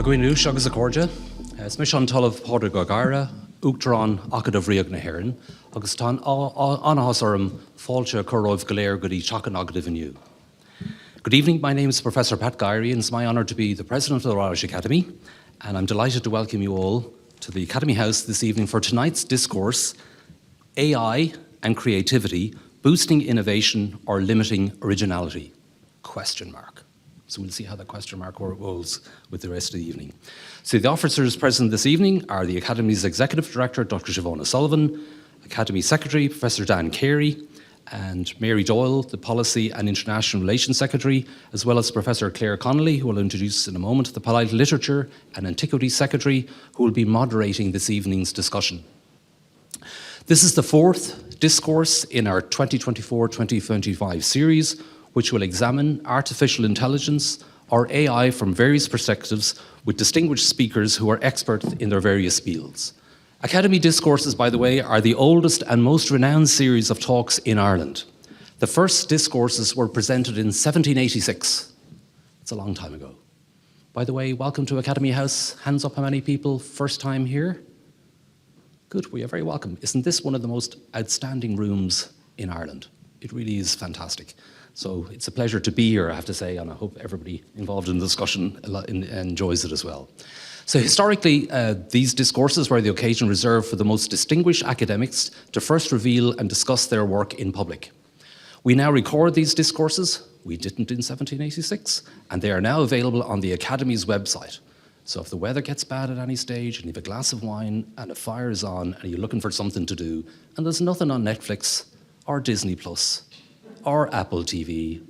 Gwynú agus a córde, Smis an talamh páda go gara, Uachtarán acad bhríoch na hÉireann, agus tá anahas orm fáilte choróibh go léir go dtí teach an agad inniu. Good evening, my name is Professor Pat Gyrey, and it's my honour to be the President of the Irish Academy, and I'm delighted to welcome you all to the Academy House this evening for tonight's discourse, AI and Creativity, Boosting Innovation or Limiting Originality? Question mark. So we'll see how that question mark rolls with the rest of the evening. So the officers present this evening are the Academy's Executive Director, Dr. Siobhan O'Sullivan, Academy Secretary, Professor Dan Carey, and Mary Doyle, the Policy and International Relations Secretary, as well as Professor Claire Connolly, who will introduce in a moment, the Polite Literature and Antiquity Secretary, who will be moderating this evening's discussion. This is the fourth discourse in our 2024-2025 series, which will examine artificial intelligence, or AI, from various perspectives with distinguished speakers who are experts in their various fields. Academy Discourses, by the way, are the oldest and most renowned series of talks in Ireland. The first discourses were presented in 1786. It's a long time ago. By the way, welcome to Academy House. Hands up how many people, first time here? Good, we are very welcome. Isn't this one of the most outstanding rooms in Ireland? It really is fantastic. So it's a pleasure to be here, I have to say, and I hope everybody involved in the discussion enjoys it as well. So historically, these discourses were the occasion reserved for the most distinguished academics to first reveal and discuss their work in public. We now record these discourses. We didn't in 1786, and they are now available on the Academy's website. So if the weather gets bad at any stage and you have a glass of wine and a fire is on and you're looking for something to do, and there's nothing on Netflix or Disney Plus or Apple TV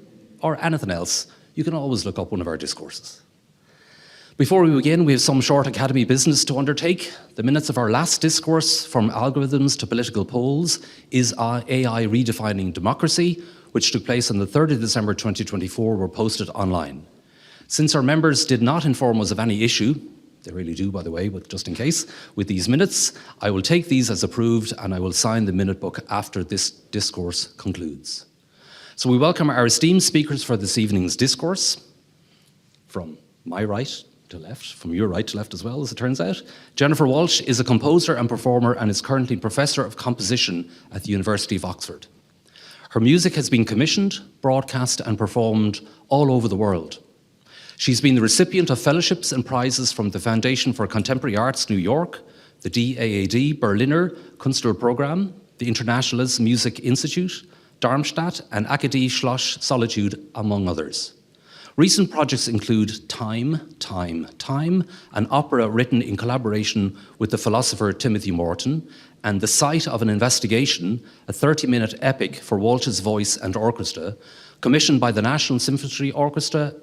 or anything else, you can always look up one of our discourses. Before we begin, we have some short Academy business to undertake. The minutes of our last discourse, From Algorithms to Political Polls, is AI Redefining Democracy, which took place on the 3rd of December 2024, were posted online. Since our members did not inform us of any issue, they really do, by the way, but just in case, with these minutes, I will take these as approved and I will sign the minute book after this discourse concludes. So we welcome our esteemed speakers for this evening's discourse. From my right to left, from your right to left as well, as it turns out. Jennifer Walshe is a composer and performer and is currently Professor of Composition at the University of Oxford. Her music has been commissioned, broadcast and performed all over the world. She's been the recipient of fellowships and prizes from the Foundation for Contemporary Arts, New York, the DAAD Berliner Künstlerprogramm, the Internationales Music Institute, Darmstadt, and Akademie Schloss Solitude, among others. Recent projects include Time, Time, Time, an opera written in collaboration with the philosopher Timothy Morton, and The Site of an Investigation, a 30-minute epic for Walsh's voice and orchestra, commissioned by the National Symphony Orchestra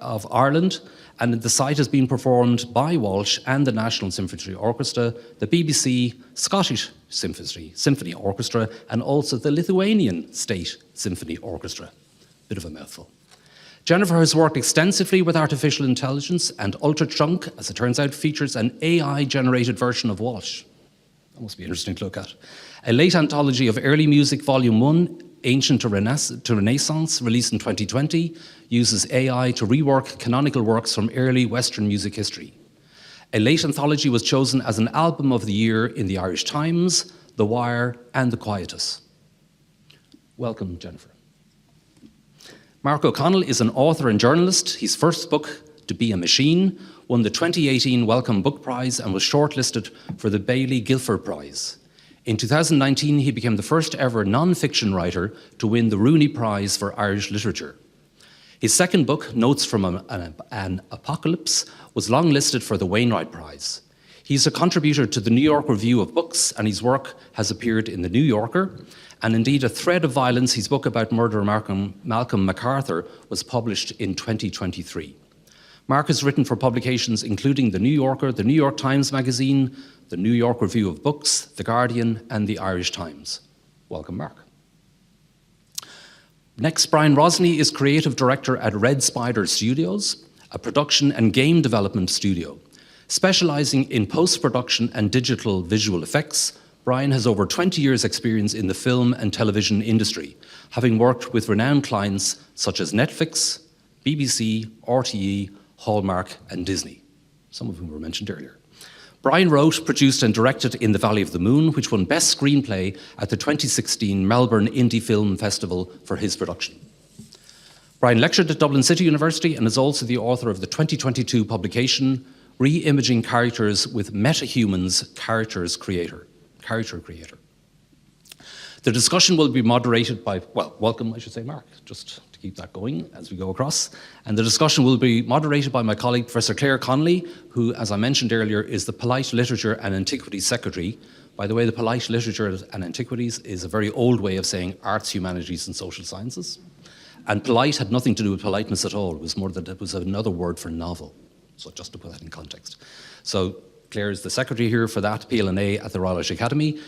of Ireland, and the site has been performed by Walshe and the National Symphony Orchestra, the BBC Scottish Symphony Orchestra, and also the Lithuanian State Symphony Orchestra. Bit of a mouthful. Jennifer has worked extensively with artificial intelligence, and Ultrachunk, as it turns out, features an AI-generated version of Walshe. That must be interesting to look at. A late anthology of early music, Volume 1, Ancient to Renaissance, released in 2020, uses AI to rework canonical works from early Western music history. A late anthology was chosen as an album of the year in the Irish Times, The Wire, and The Quietus. Welcome, Jennifer. Mark O'Connell is an author and journalist. His first book, To Be a Machine, won the 2018 Wellcome Book Prize and was shortlisted for the Baillie Gifford Prize. In 2019, he became the first ever non-fiction writer to win the Rooney Prize for Irish Literature. His second book, Notes from an Apocalypse, was longlisted for the Wainwright Prize. He's a contributor to the New York Review of Books, and his work has appeared in The New Yorker, and indeed A Thread of Violence, his book about murderer Malcolm MacArthur, was published in 2023. Mark has written for publications including The New Yorker, The New York Times Magazine, The New York Review of Books, The Guardian, and The Irish Times. Welcome, Mark. Next, Brian Rossney is Creative Director at Red Spider Studios, a production and game development studio. Specializing in post-production and digital visual effects, Brian has over 20 years' experience in the film and television industry, having worked with renowned clients such as Netflix, BBC, RTE, Hallmark, and Disney. some of whom were mentioned earlier. Brian wrote, produced and directed In the Valley of the Moon, which won Best Screenplay at the 2016 Melbourne Indie Film Festival for his production. Brian lectured at Dublin City University and is also the author of the 2022 publication, Re-Imaging Characters with Metahumans, Character Creator. The discussion will be moderated by, well, welcome, I should say, Mark, just to keep that going as we go across. And the discussion will be moderated by my colleague, Professor Claire Connolly, who, as I mentioned earlier, is the Polite Literature and Antiquities Secretary. By the way, the Polite Literature and Antiquities is a very old way of saying arts, humanities, and social sciences. And polite had nothing to do with politeness at all. It was more that it was another word for novel. So just to put that in context. So Claire is the secretary here for that PLNA at the Royal Irish Academy.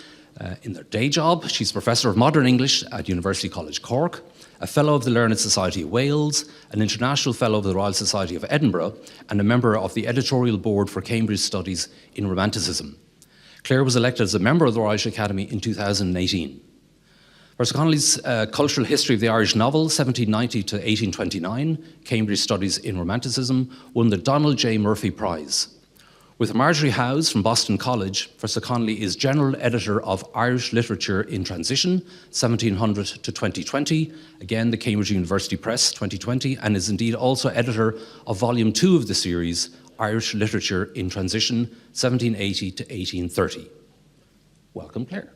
In their day job, she's Professor of Modern English at University College Cork, a Fellow of the Learned Society of Wales, an International Fellow of the Royal Society of Edinburgh, and a member of the editorial board for Cambridge Studies in Romanticism. Claire was elected as a member of the Royal Irish Academy in 2018. Professor Connolly's Cultural History of the Irish Novel, 1790 to 1829, Cambridge Studies in Romanticism, won the Donald J. Murphy Prize. With Marjorie Howes from Boston College, Professor Connolly is General Editor of Irish Literature in Transition, 1700 to 2020, again the Cambridge University Press, 2020, and is indeed also editor of Volume 2 of the series, Irish Literature in Transition, 1780 to 1830. Welcome, Claire.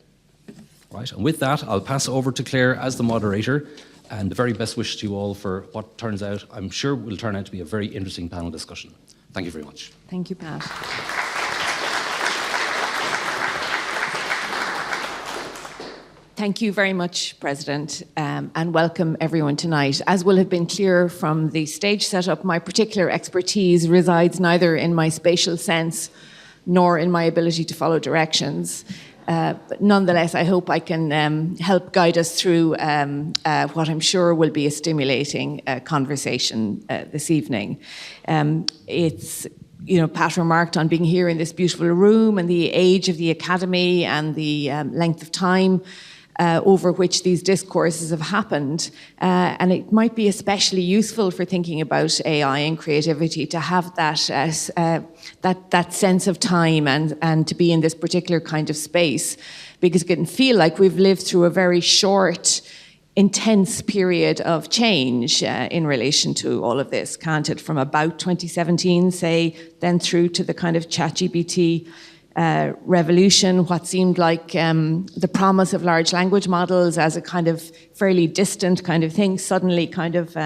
Right, and with that, I'll pass over to Claire as the moderator, and the very best wishes to you all for what turns out, I'm sure, will turn out to be a very interesting panel discussion. Thank you very much. Thank you, Pat. Thank you very much, President, and welcome everyone tonight. As will have been clear from the stage setup, my particular expertise resides neither in my spatial sense nor in my ability to follow directions. But nonetheless, I hope I can help guide us through what I'm sure will be a stimulating conversation this evening. It's, Pat remarked on being here in this beautiful room and the age of the Academy and the length of time over which these discourses have happened. And it might be especially useful for thinking about AI and creativity to have that sense of time and to be in this particular kind of space, because it can feel like we've lived through a very short, intense period of change in relation to all of this, can't it? From about 2017, say, then through to the kind of ChatGPT revolution, what seemed like the promise of large language models as a kind of fairly distant kind of thing, suddenly kind of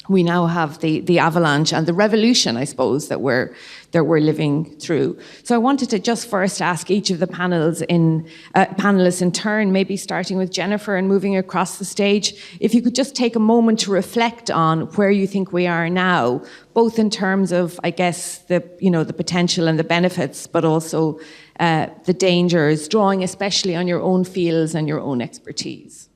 we now have the avalanche and the revolution, I suppose, that we're living through. So I wanted to just first ask each of the panelists in turn, maybe starting with Jennifer and moving across the stage, if you could just take a moment to reflect on where you think we are now, both in terms of, I guess, the potential and the benefits, but also the dangers, drawing especially on your own fields and your own expertise.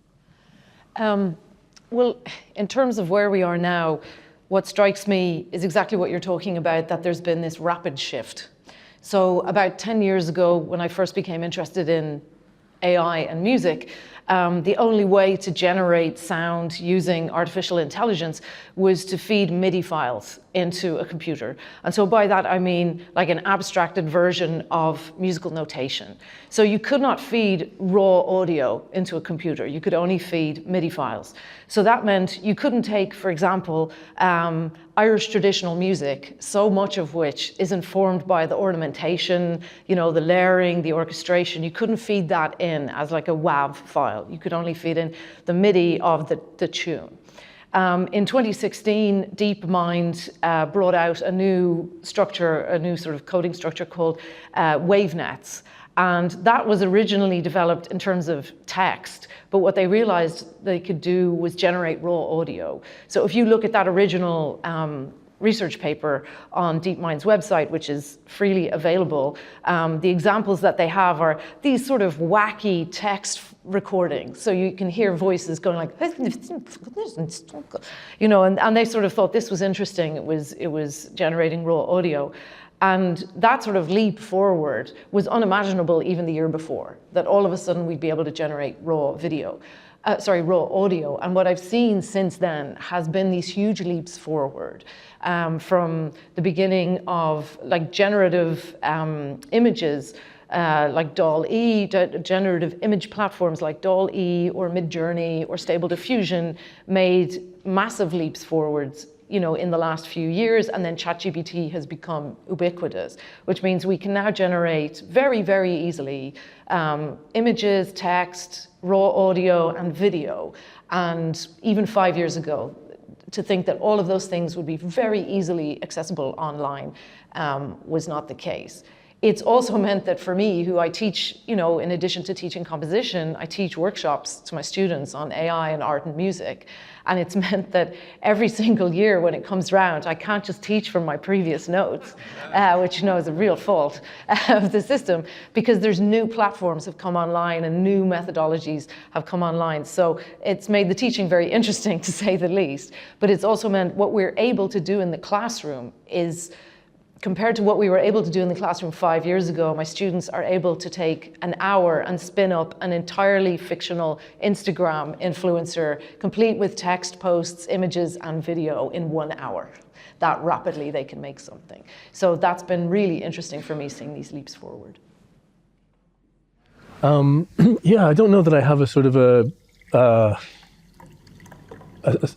Well, in terms of where we are now, what strikes me is exactly what you're talking about, that there's been this rapid shift. So about 10 years ago, when I first became interested in AI and music, the only way to generate sound using artificial intelligence was to feed MIDI files into a computer. And so by that, I mean like an abstracted version of musical notation. So you could not feed raw audio into a computer. You could only feed MIDI files. So that meant you couldn't take, for example, Irish traditional music, so much of which is informed by the ornamentation, the layering, the orchestration. You couldn't feed that in as like a WAV file. You could only feed in the MIDI of the tune. In 2016, DeepMind brought out a new structure, a new sort of coding structure called wavenets. And that was originally developed in terms of text, but what they realized they could do was generate raw audio. So if you look at that original research paper on DeepMind's website, which is freely available, the examples that they have are these sort of wacky text recordings. So you can hear voices going like, and they sort of thought this was interesting. It was generating raw audio. And that sort of leap forward was unimaginable even the year before, that all of a sudden we'd be able to generate raw video. raw audio. And what I've seen since then has been these huge leaps forward, from the beginning of like generative images, like DALL-E, generative image platforms like DALL-E or Midjourney or Stable Diffusion made massive leaps forwards, you know, in the last few years, and then ChatGPT has become ubiquitous, which means we can now generate very, very easily images, text, raw audio, and video. And even 5 years ago, to think that all of those things would be very easily accessible online was not the case. It's also meant that for me, who I teach, you know, in addition to teaching composition, I teach workshops to my students on AI and art and music. And it's meant that every single year when it comes round, I can't just teach from my previous notes, which, you know, is a real fault of the system, because there's new platforms have come online and new methodologies have come online. So it's made the teaching very interesting, to say the least. But it's also meant what we're able to do in the classroom is, compared to what we were able to do in the classroom 5 years ago, my students are able to take an hour and spin up an entirely fictional Instagram influencer, complete with text, posts, images, and video in 1 hour. That rapidly they can make something. So that's been really interesting for me, seeing these leaps forward. Yeah, I don't know that I have a sort of a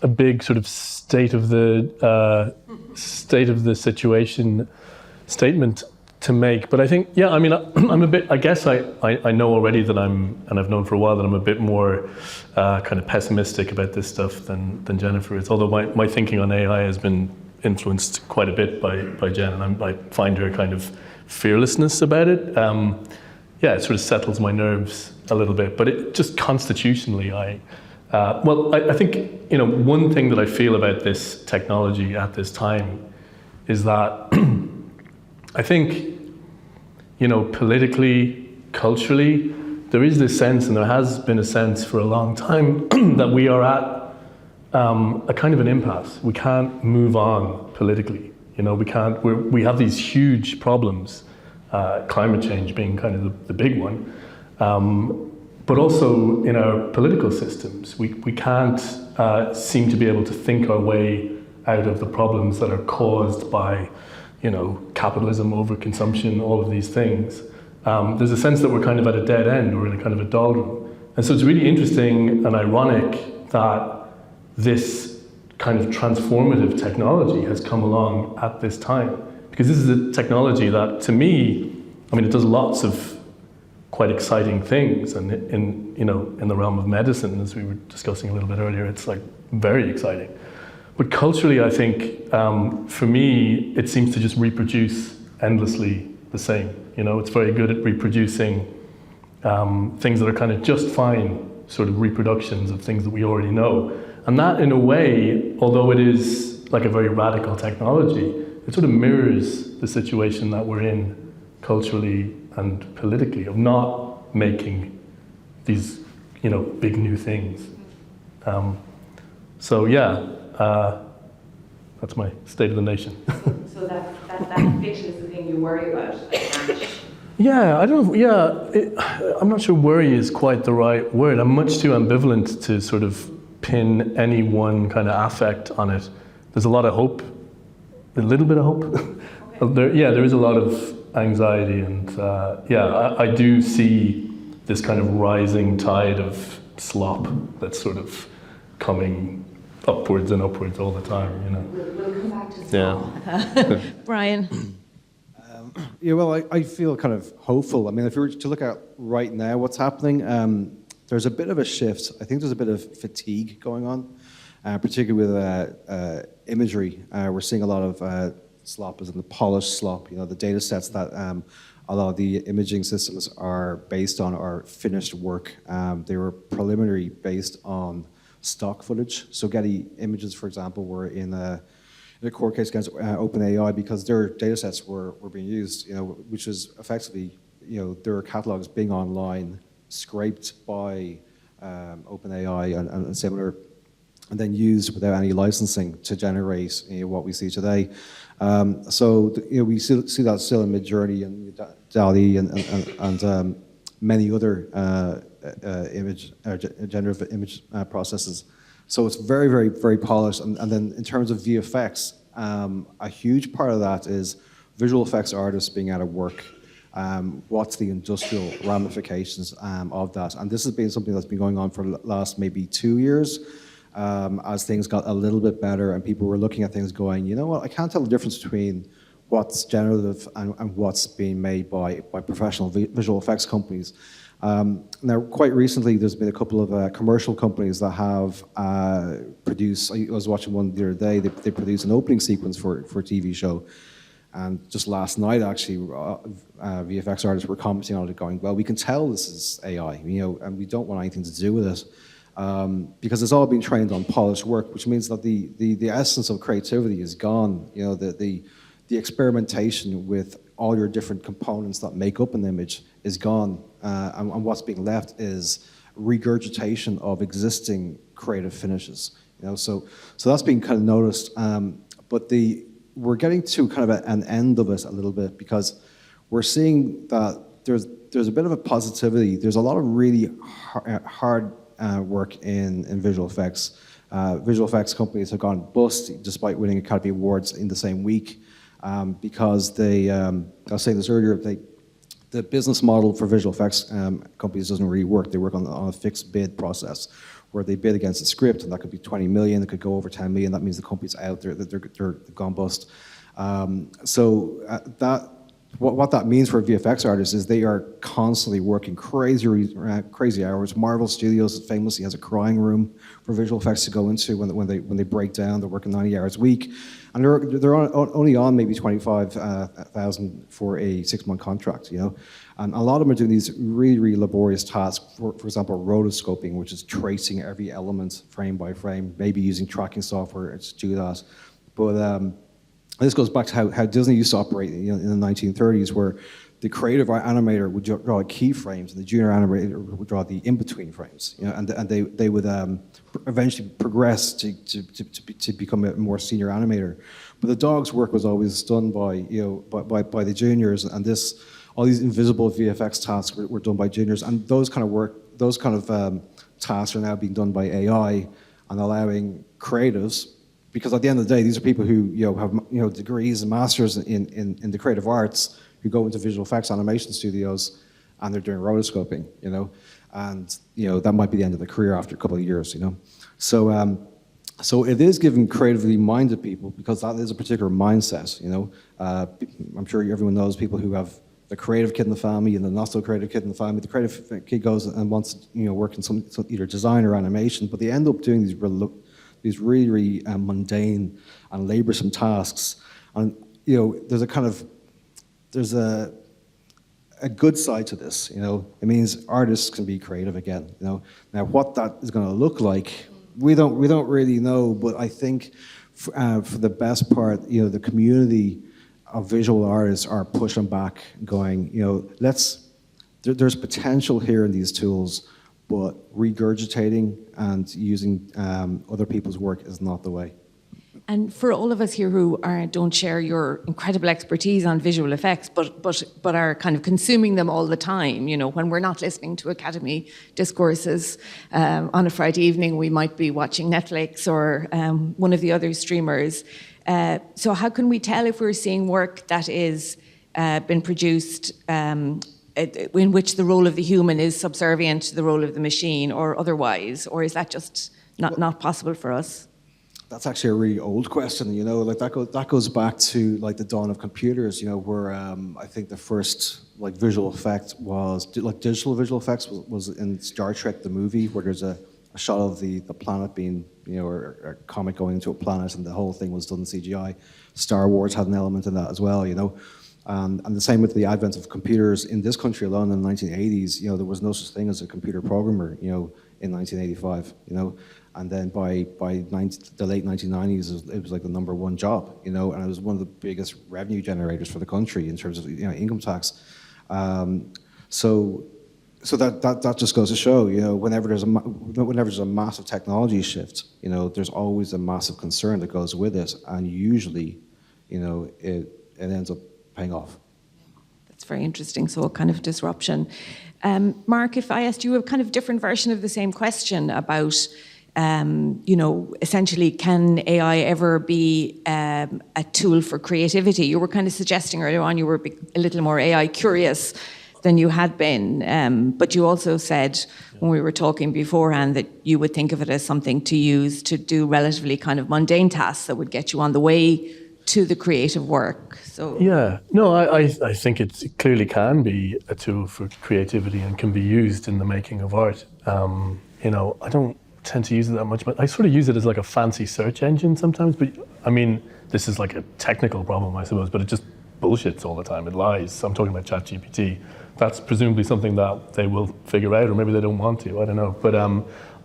big sort of state of the situation statement to make, but I think, yeah, I mean, I'm a bit, I guess I know already that and I've known for a while that I'm a bit more kind of pessimistic about this stuff than Jennifer is, although my thinking on AI has been influenced quite a bit by Jen, and I find her kind of fearlessness about it. Yeah, it sort of settles my nerves a little bit, but it just constitutionally, I think, you know, one thing that I feel about this technology at this time is that I think, you know, politically, culturally, there is this sense, and there has been a sense for a long time, that we are at a kind of an impasse. We can't move on politically. You know, we have these huge problems, climate change being kind of the big one. But also in our political systems, we can't seem to be able to think our way out of the problems that are caused by, you know, capitalism, overconsumption, all of these things. There's a sense that we're kind of at a dead end, or in a kind of a doldrum. And so it's really interesting and ironic that this kind of transformative technology has come along at this time. Because this is a technology that, to me, I mean, it does lots of quite exciting things, and in the realm of medicine, as we were discussing a little bit earlier, it's like very exciting. But culturally, I think for me, it seems to just reproduce endlessly the same. You know, it's very good at reproducing things that are kind of just fine, sort of reproductions of things that we already know. And that, in a way, although it is like a very radical technology, it sort of mirrors the situation that we're in culturally and politically, of not making these, you know, big new things. So yeah, that's my state of the nation. So that fiction is the thing you worry about. Yeah, I don't. Yeah, I'm not sure worry is quite the right word. I'm much too ambivalent to sort of pin any one kind of affect on it. There's a lot of hope, a little bit of hope. Okay. There is a lot of anxiety, and I do see this kind of rising tide of slop that's sort of coming upwards and upwards all the time, you know. We'll come back to slop. Yeah. Brian. Yeah, well, I feel kind of hopeful. I mean, if you were to look at right now what's happening, there's a bit of a shift. I think there's a bit of fatigue going on, particularly with imagery. We're seeing a lot of slop as in the polished slop. You know, the data sets that a lot of the imaging systems are based on are finished work. They were preliminary based on stock footage. So Getty Images, for example, were in a court case against OpenAI because their data sets were being used, you know, which is effectively, you know, their catalogs being online, scraped by OpenAI and similar, and then used without any licensing to generate, you know, what we see today. So you know, we see that still in Midjourney and DALL-E and many other image, generative image processes. So it's very, very, very polished. And then in terms of VFX, a huge part of that is visual effects artists being out of work. What's the industrial ramifications of that? And this has been something that's been going on for the last maybe 2 years, as things got a little bit better and people were looking at things going, you know what, I can't tell the difference between what's generative and what's being made by professional visual effects companies. Now, quite recently, there's been a couple of commercial companies that have produced, I was watching one the other day, they produced an opening sequence for a TV show. And just last night, actually, VFX artists were commenting on it going, well, we can tell this is AI, you know, and we don't want anything to do with it. Because it's all been trained on polished work, which means that the essence of creativity is gone. You know, the experimentation with all your different components that make up an image is gone. And what's being left is regurgitation of existing creative finishes. You know, so that's being kind of noticed. But we're getting to kind of an end of it a little bit, because we're seeing that there's a bit of a positivity. There's a lot of really hard work in visual effects. Visual effects companies have gone bust despite winning Academy Awards in the same week, because they, I was saying this earlier, the business model for visual effects companies doesn't really work. They work on a fixed bid process where they bid against a script, and that could be 20 million, it could go over 10 million. That means the company's out there, they've gone bust. What that means for VFX artists is they are constantly working crazy hours. Marvel Studios famously has a crying room for visual effects to go into when they break down. They're working 90 hours a week, and they're only on maybe 25,000 for a 6-month contract. You know, and a lot of them are doing these really laborious tasks. For example, rotoscoping, which is tracing every element frame by frame, maybe using tracking software to do that. But this goes back to how Disney used to operate, you know, in the 1930s, where the creative animator would draw keyframes, and the junior animator would draw the in-between frames. You know, and they would eventually progress to become a more senior animator. But the dog's work was always done by the juniors, and all these invisible VFX tasks were done by juniors, and those kind of tasks are now being done by AI and allowing creatives. Because at the end of the day, these are people who have degrees and masters in the creative arts, who go into visual effects animation studios, and they're doing rotoscoping, you know, and that might be the end of the career after a couple of years, you know. So it is giving creatively minded people, because that is a particular mindset, you know. I'm sure everyone knows people who have the creative kid in the family and the not so creative kid in the family. The creative kid goes and wants to work in some either design or animation, but they end up doing these really mundane and laborsome tasks. And there's a good side to this. You know, it means artists can be creative again. You know, now what that is going to look like, we don't really know. But I think for the best part, the community of visual artists are pushing back, going, there's potential here in these tools. But regurgitating and using other people's work is not the way. And for all of us here who don't share your incredible expertise on visual effects, but are kind of consuming them all the time, when we're not listening to Academy discourses on a Friday evening, we might be watching Netflix or one of the other streamers. So how can we tell if we're seeing work that is been produced in which the role of the human is subservient to the role of the machine, or otherwise, or is that just not possible for us? That's actually a really old question. Like that goes back to like the dawn of computers. Where I think the first visual effect was digital visual effects was in Star Trek the movie, where there's a shot of the planet being or a comet going into a planet, and the whole thing was done in CGI. Star Wars had an element in that as well. And the same with the advent of computers in this country alone in the 1980s. There was no such thing as a computer programmer, in 1985. And then by the late 1990s, it was like the #1 job, and it was one of the biggest revenue generators for the country in terms of income tax. So that just goes to show, whenever there's a massive technology shift, there's always a massive concern that goes with it, and usually, it ends up paying off. very interesting. So a kind of disruption. Mark, if I asked you a kind of different version of the same question about, essentially, can AI ever be a tool for creativity? You were kind of suggesting earlier on you were a little more AI curious than you had been. But you also said when we were talking beforehand that you would think of it as something to use to do relatively kind of mundane tasks that would get you on the way to the creative work. So yeah, no, I think it clearly can be a tool for creativity and can be used in the making of art. I don't tend to use it that much, but I sort of use it as like a fancy search engine sometimes. But I mean, this is like a technical problem, I suppose, but it just bullshits all the time. It lies. I'm talking about ChatGPT. That's presumably something that they will figure out, or maybe they don't want to. I don't know. But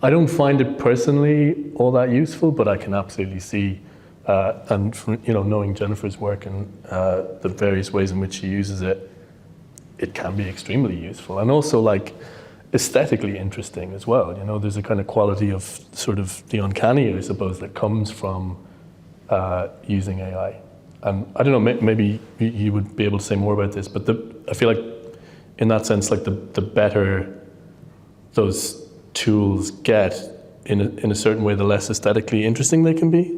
I don't find it personally all that useful, but I can absolutely see, and from, knowing Jennifer's work and the various ways in which she uses it, it can be extremely useful. And also like aesthetically interesting as well. There's a kind of quality of sort of the uncanny, I suppose, that comes from using AI. And I don't know, maybe you would be able to say more about this, but I feel like in that sense, like the better those tools get in a certain way, the less aesthetically interesting they can be.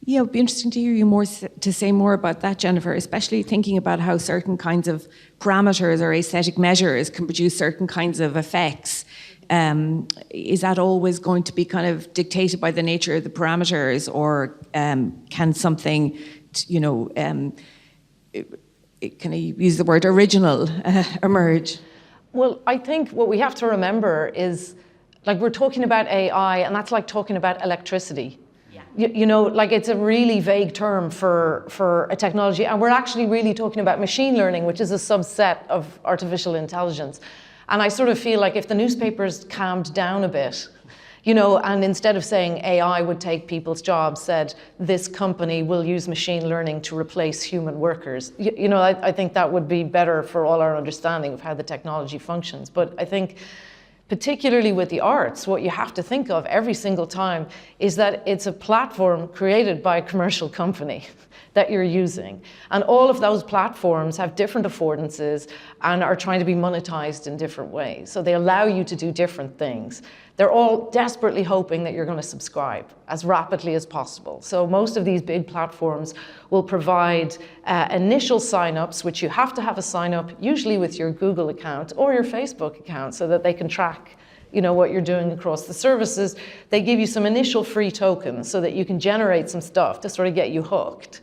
Yeah, it would be interesting to hear you to say more about that, Jennifer, especially thinking about how certain kinds of parameters or aesthetic measures can produce certain kinds of effects. Is that always going to be kind of dictated by the nature of the parameters, or can something, can I use the word original emerge? Well, I think what we have to remember is, like, we're talking about AI, and that's like talking about electricity. Like it's a really vague term for a technology, and we're actually really talking about machine learning, which is a subset of artificial intelligence. And I sort of feel like if the newspapers calmed down a bit, and instead of saying AI would take people's jobs, said this company will use machine learning to replace human workers, I think that would be better for all our understanding of how the technology functions. But I think particularly with the arts, what you have to think of every single time is that it's a platform created by a commercial company that you're using. And all of those platforms have different affordances and are trying to be monetized in different ways. So they allow you to do different things. They're all desperately hoping that you're going to subscribe as rapidly as possible. So most of these big platforms will provide initial signups, which you have to have a sign up, usually with your Google account or your Facebook account, so that they can track what you're doing across the services. They give you some initial free tokens so that you can generate some stuff to sort of get you hooked.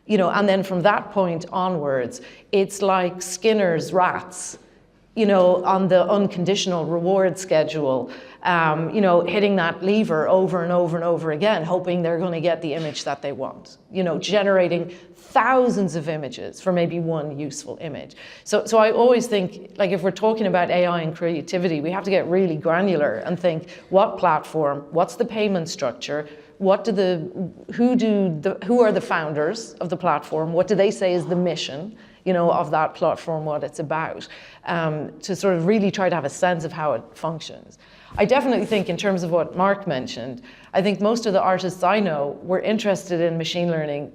And then from that point onwards, it's like Skinner's rats, on the unconditional reward schedule, hitting that lever over and over and over again, hoping they're going to get the image that they want, generating thousands of images for maybe one useful image. So I always think, like, if we're talking about AI and creativity, we have to get really granular and think, what platform, what's the payment structure, who are the founders of the platform, what do they say is the mission, of that platform, what it's about, to sort of really try to have a sense of how it functions. I definitely think, in terms of what Mark mentioned, I think most of the artists I know were interested in machine learning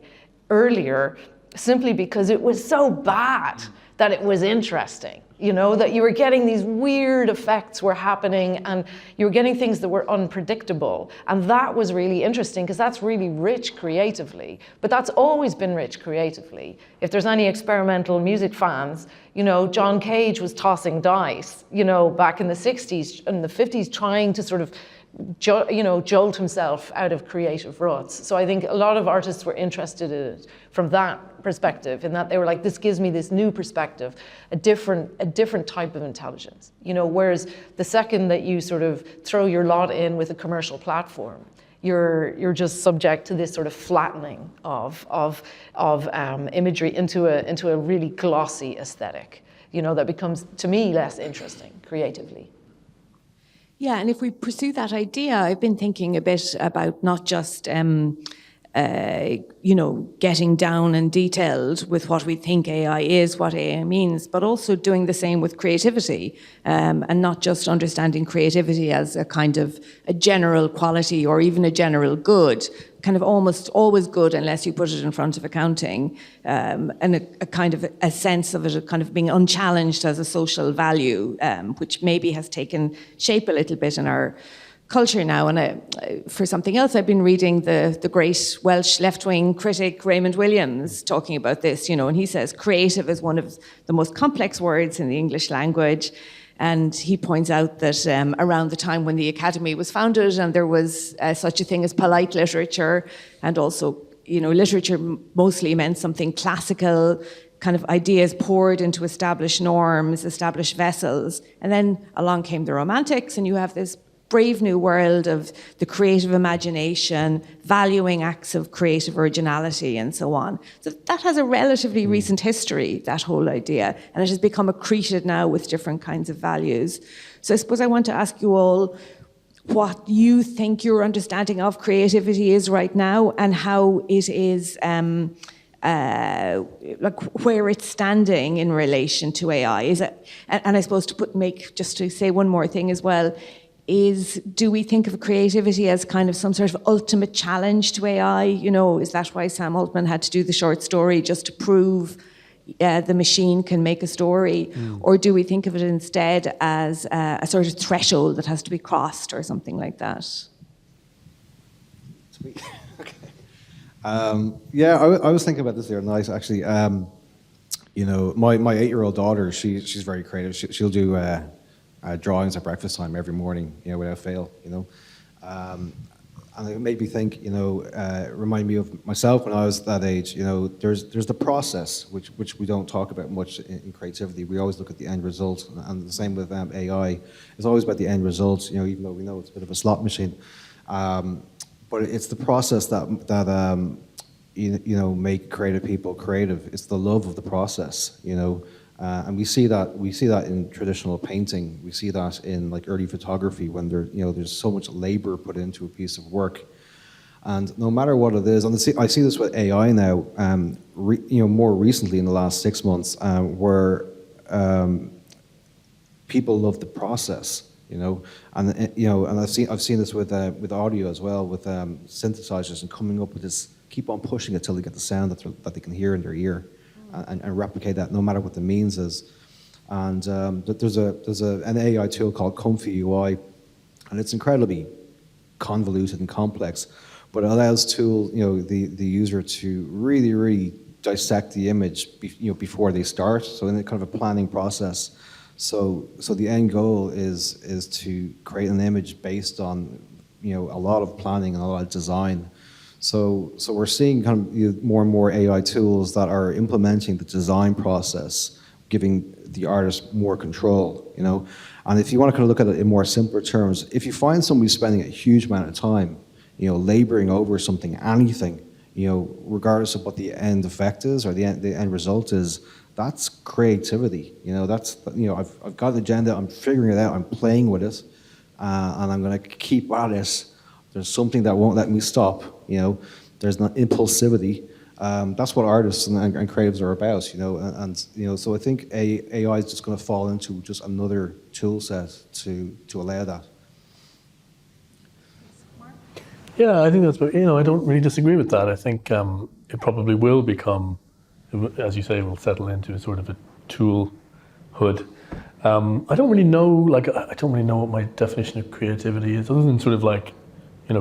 earlier simply because it was so bad that it was interesting, that you were getting these weird effects were happening and you were getting things that were unpredictable. And that was really interesting because that's really rich creatively, but that's always been rich creatively. If there's any experimental music fans, John Cage was tossing dice, back in the 60s and the 50s, trying to sort of jolt himself out of creative ruts. So I think a lot of artists were interested in it from that perspective, in that they were like, this gives me this new perspective, a different type of intelligence. Whereas the second that you sort of throw your lot in with a commercial platform, you're just subject to this sort of flattening of imagery into a really glossy aesthetic, that becomes, to me, less interesting creatively. Yeah, and if we pursue that idea, I've been thinking a bit about not just getting down and detailed with what we think AI is, what AI means, but also doing the same with creativity, and not just understanding creativity as a kind of a general quality or even a general good, kind of almost always good unless you put it in front of accounting, and a kind of a sense of it kind of being unchallenged as a social value, which maybe has taken shape a little bit in our culture now. And for something else, I've been reading the great Welsh left-wing critic Raymond Williams talking about this, and he says creative is one of the most complex words in the English language. And he points out that around the time when the Academy was founded, and there was such a thing as polite literature, and also, literature mostly meant something classical, kind of ideas poured into established norms, established vessels. And then along came the Romantics, and you have this brave new world of the creative imagination, valuing acts of creative originality and so on. So that has a relatively recent history, that whole idea, and it has become accreted now with different kinds of values. So I suppose I want to ask you all what you think your understanding of creativity is right now, and how it is, where it's standing in relation to AI. Is it, and I suppose just to say one more thing as well, do we think of creativity as kind of some sort of ultimate challenge to AI? Is that why Sam Altman had to do the short story, just to prove the machine can make a story? Or do we think of it instead as a sort of threshold that has to be crossed or something like that? Sweet. Okay. I was thinking about this the other night, actually. My 8-year-old daughter, she's very creative. She'll do drawings at breakfast time every morning, without fail, and it made me think, remind me of myself when I was that age. There's the process, which we don't talk about much in creativity. We always look at the end result, and the same with AI. It's always about the end results, even though we know it's a bit of a slot machine. But it's the process that make creative people creative. It's the love of the process, and we see that in traditional painting. We see that in early photography, when there's so much labor put into a piece of work. And no matter what it is, and I see this with AI now, more recently in the last 6 months, where people love the process, and I've seen this with audio as well, with synthesizers, and coming up with this, keep on pushing it till they get the sound that they can hear in their ear. And replicate that no matter what the means is. And there's an AI tool called Comfy UI, and it's incredibly convoluted and complex, but it allows the user to really, really dissect the image before they start. So in a kind of a planning process. So the end goal is to create an image based on a lot of planning and a lot of design. So we're seeing kind of more and more AI tools that are implementing the design process, giving the artist more control, And if you want to kind of look at it in more simpler terms, if you find somebody spending a huge amount of time, laboring over something, anything, regardless of what the end effect is or the end result is, that's creativity. That's I've got an agenda, I'm figuring it out, I'm playing with it, and I'm going to keep at it. There's something that won't let me stop. There's not impulsivity. That's what artists and creatives are about. So I think AI is just going to fall into just another tool set to allow that. Yeah, I think that's. I don't really disagree with that. I think it probably will become, as you say, will settle into a sort of a tool hood. I don't really know. I don't really know what my definition of creativity is, other than sort of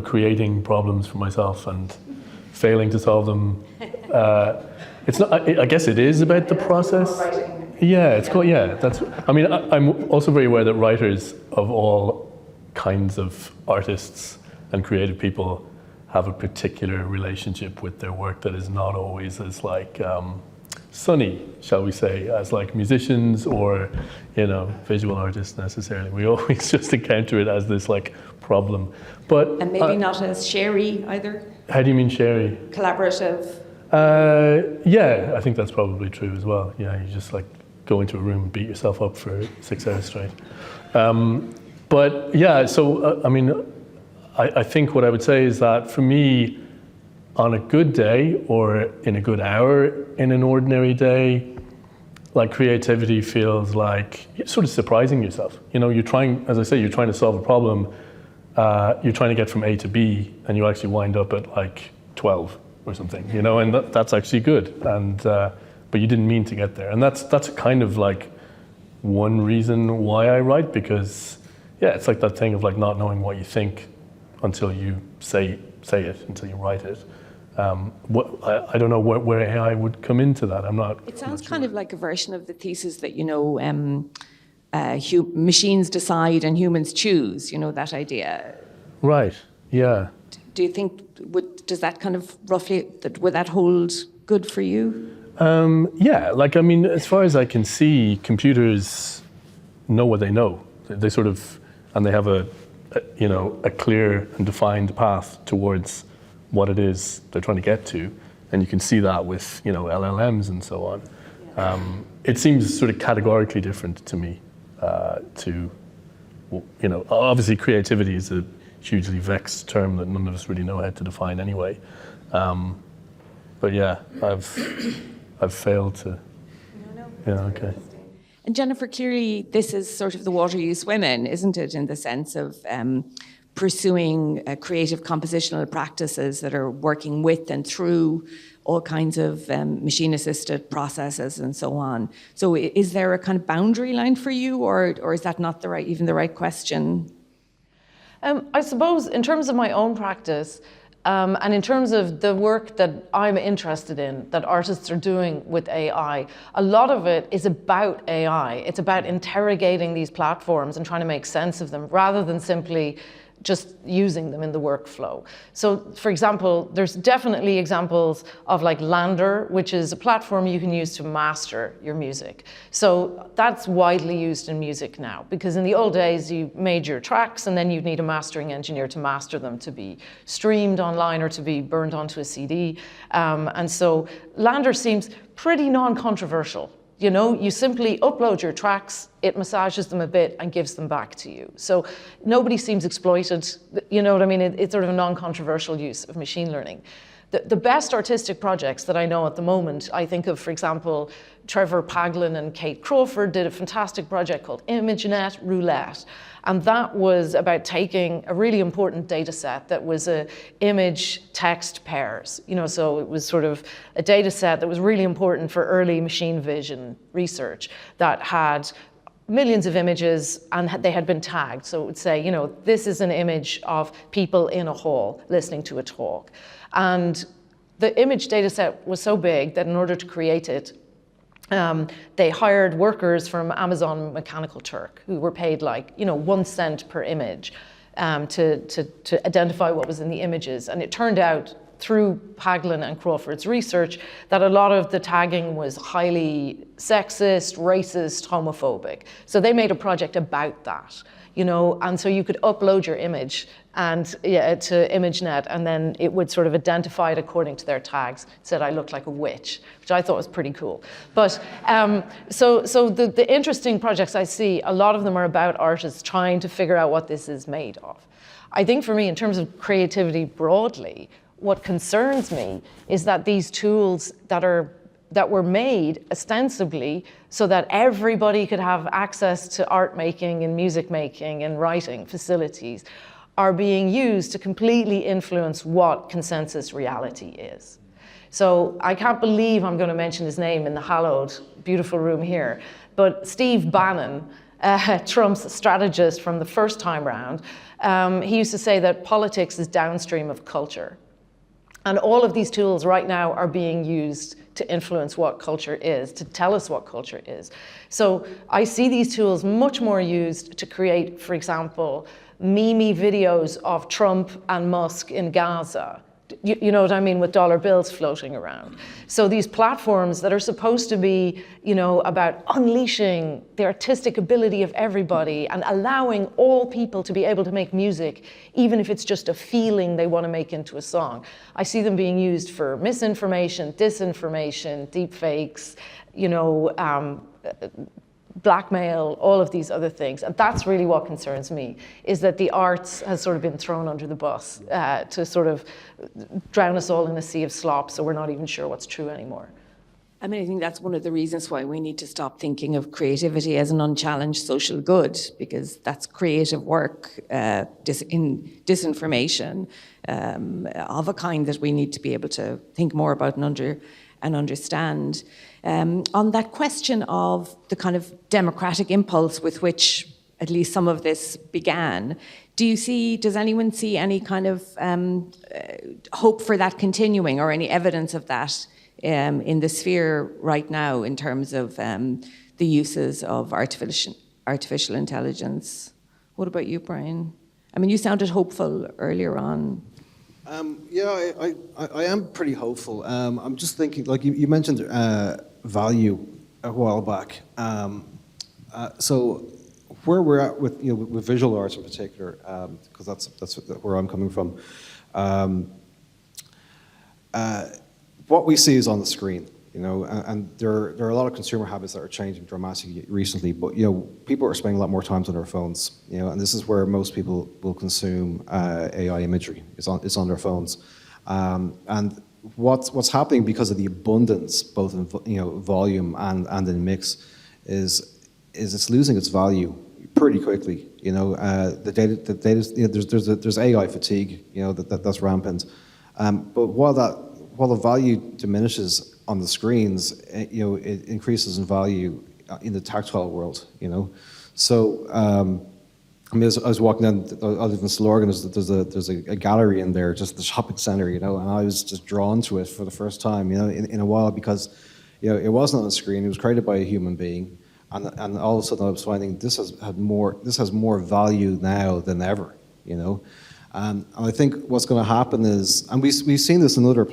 creating problems for myself and failing to solve them. It's not. I guess it is about the process. Yeah, it's called. Yeah, that's. I'm also very aware that writers of all kinds of artists and creative people have a particular relationship with their work that is not always as sunny, shall we say, as musicians or visual artists necessarily. We always just encounter it as this problem, and maybe not as sharey either. How do you mean sharey? Collaborative. Yeah, I think that's probably true as well. Yeah, you just go into a room and beat yourself up for 6 hours straight. But yeah, so I think what I would say is that for me, on a good day or in a good hour in an ordinary day, like creativity feels like you're sort of surprising yourself. You know, you're trying, as I say, you're trying to solve a problem, you're trying to get from A to B, and you actually wind up at like 12 or something, you know, and that's actually good. And but you didn't mean to get there. And that's kind of like one reason why I write, because yeah, it's like that thing of like not knowing what you think until you say it, until you write it. I don't know where AI would come into that. I'm not. It sounds kind of like a version of the thesis that, you know, machines decide and humans choose, you know, that idea. Right, yeah. Do you think, does that kind of roughly, would that hold good for you? Yeah, like, I mean, as far as I can see, computers know what they know. They sort of, and they have a clear and defined path towards what it is they're trying to get to. And you can see that with, you know, LLMs and so on. Yeah. It seems sort of categorically different to me to, you know, obviously creativity is a hugely vexed term that none of us really know how to define anyway. But yeah, I've failed to. No. Yeah, okay. And Jennifer, clearly this is sort of the water you swim in, isn't it, in the sense of pursuing creative compositional practices that are working with and through all kinds of machine-assisted processes and so on. So is there a kind of boundary line for you, or is that not even the right question? I suppose in terms of my own practice, and in terms of the work that I'm interested in, that artists are doing with AI, a lot of it is about AI. It's about interrogating these platforms and trying to make sense of them, rather than simply just using them in the workflow. So, for example, there's definitely examples of like Lander, which is a platform you can use to master your music. So that's widely used in music now, because in the old days you made your tracks and then you'd need a mastering engineer to master them to be streamed online or to be burned onto a CD. And so Lander seems pretty non-controversial. You know, you simply upload your tracks, it massages them a bit and gives them back to you. So nobody seems exploited, you know what I mean? It's sort of a non-controversial use of machine learning. The best artistic projects that I know at the moment, I think of, for example, Trevor Paglen and Kate Crawford did a fantastic project called ImageNet Roulette. And that was about taking a really important data set that was a image-text pairs. You know, so it was sort of a data set that was really important for early machine vision research that had millions of images and they had been tagged. So it would say, you know, this is an image of people in a hall listening to a talk. And the image data set was so big that in order to create it, they hired workers from Amazon Mechanical Turk who were paid like, you know, 1 cent per image to identify what was in the images. And it turned out through Paglen and Crawford's research that a lot of the tagging was highly sexist, racist, homophobic. So they made a project about that, you know, and so you could upload your image and to ImageNet, and then it would sort of identify it according to their tags. It said I looked like a witch, which I thought was pretty cool. But so the interesting projects I see, a lot of them are about artists trying to figure out what this is made of. I think for me, in terms of creativity broadly, what concerns me is that these tools that were made ostensibly so that everybody could have access to art making and music making and writing facilities are being used to completely influence what consensus reality is. So I can't believe I'm going to mention his name in the hallowed, beautiful room here, but Steve Bannon, Trump's strategist from the first time round, he used to say that politics is downstream of culture. And all of these tools right now are being used to influence what culture is, to tell us what culture is. So I see these tools much more used to create, for example, meme videos of Trump and Musk in Gaza. You know what I mean, with dollar bills floating around. So these platforms that are supposed to be, you know, about unleashing the artistic ability of everybody and allowing all people to be able to make music, even if it's just a feeling they want to make into a song. I see them being used for misinformation, disinformation, deepfakes, you know, blackmail, all of these other things. And that's really what concerns me, is that the arts has sort of been thrown under the bus to sort of drown us all in a sea of slop, so we're not even sure what's true anymore. I mean, I think that's one of the reasons why we need to stop thinking of creativity as an unchallenged social good, because that's creative work in disinformation of a kind that we need to be able to think more about and understand. On that question of the kind of democratic impulse with which at least some of this began, does anyone see any kind of hope for that continuing, or any evidence of that in the sphere right now in terms of the uses of artificial intelligence? What about you, Brian? I mean, you sounded hopeful earlier on. Yeah, I am pretty hopeful. I'm just thinking, like you mentioned value a while back. So where we're at with with visual arts in particular, because that's where I'm coming from. What we see is on the screen, and there are a lot of consumer habits that are changing dramatically recently. But people are spending a lot more time on their phones, and this is where most people will consume AI imagery. It's on their phones, and what's happening because of the abundance, both in volume and in mix, is it's losing its value pretty quickly. The data, there's AI fatigue, that's rampant. But while the value diminishes on the screens, it increases in value in the tactile world. So I was walking down, I live in Slorgan, there's a gallery in there, just the shopping centre, and I was just drawn to it for the first time, in a while, because it wasn't on the screen. It was created by a human being, and all of a sudden I was finding this has more value now than ever. And I think what's going to happen is, and we've seen this in other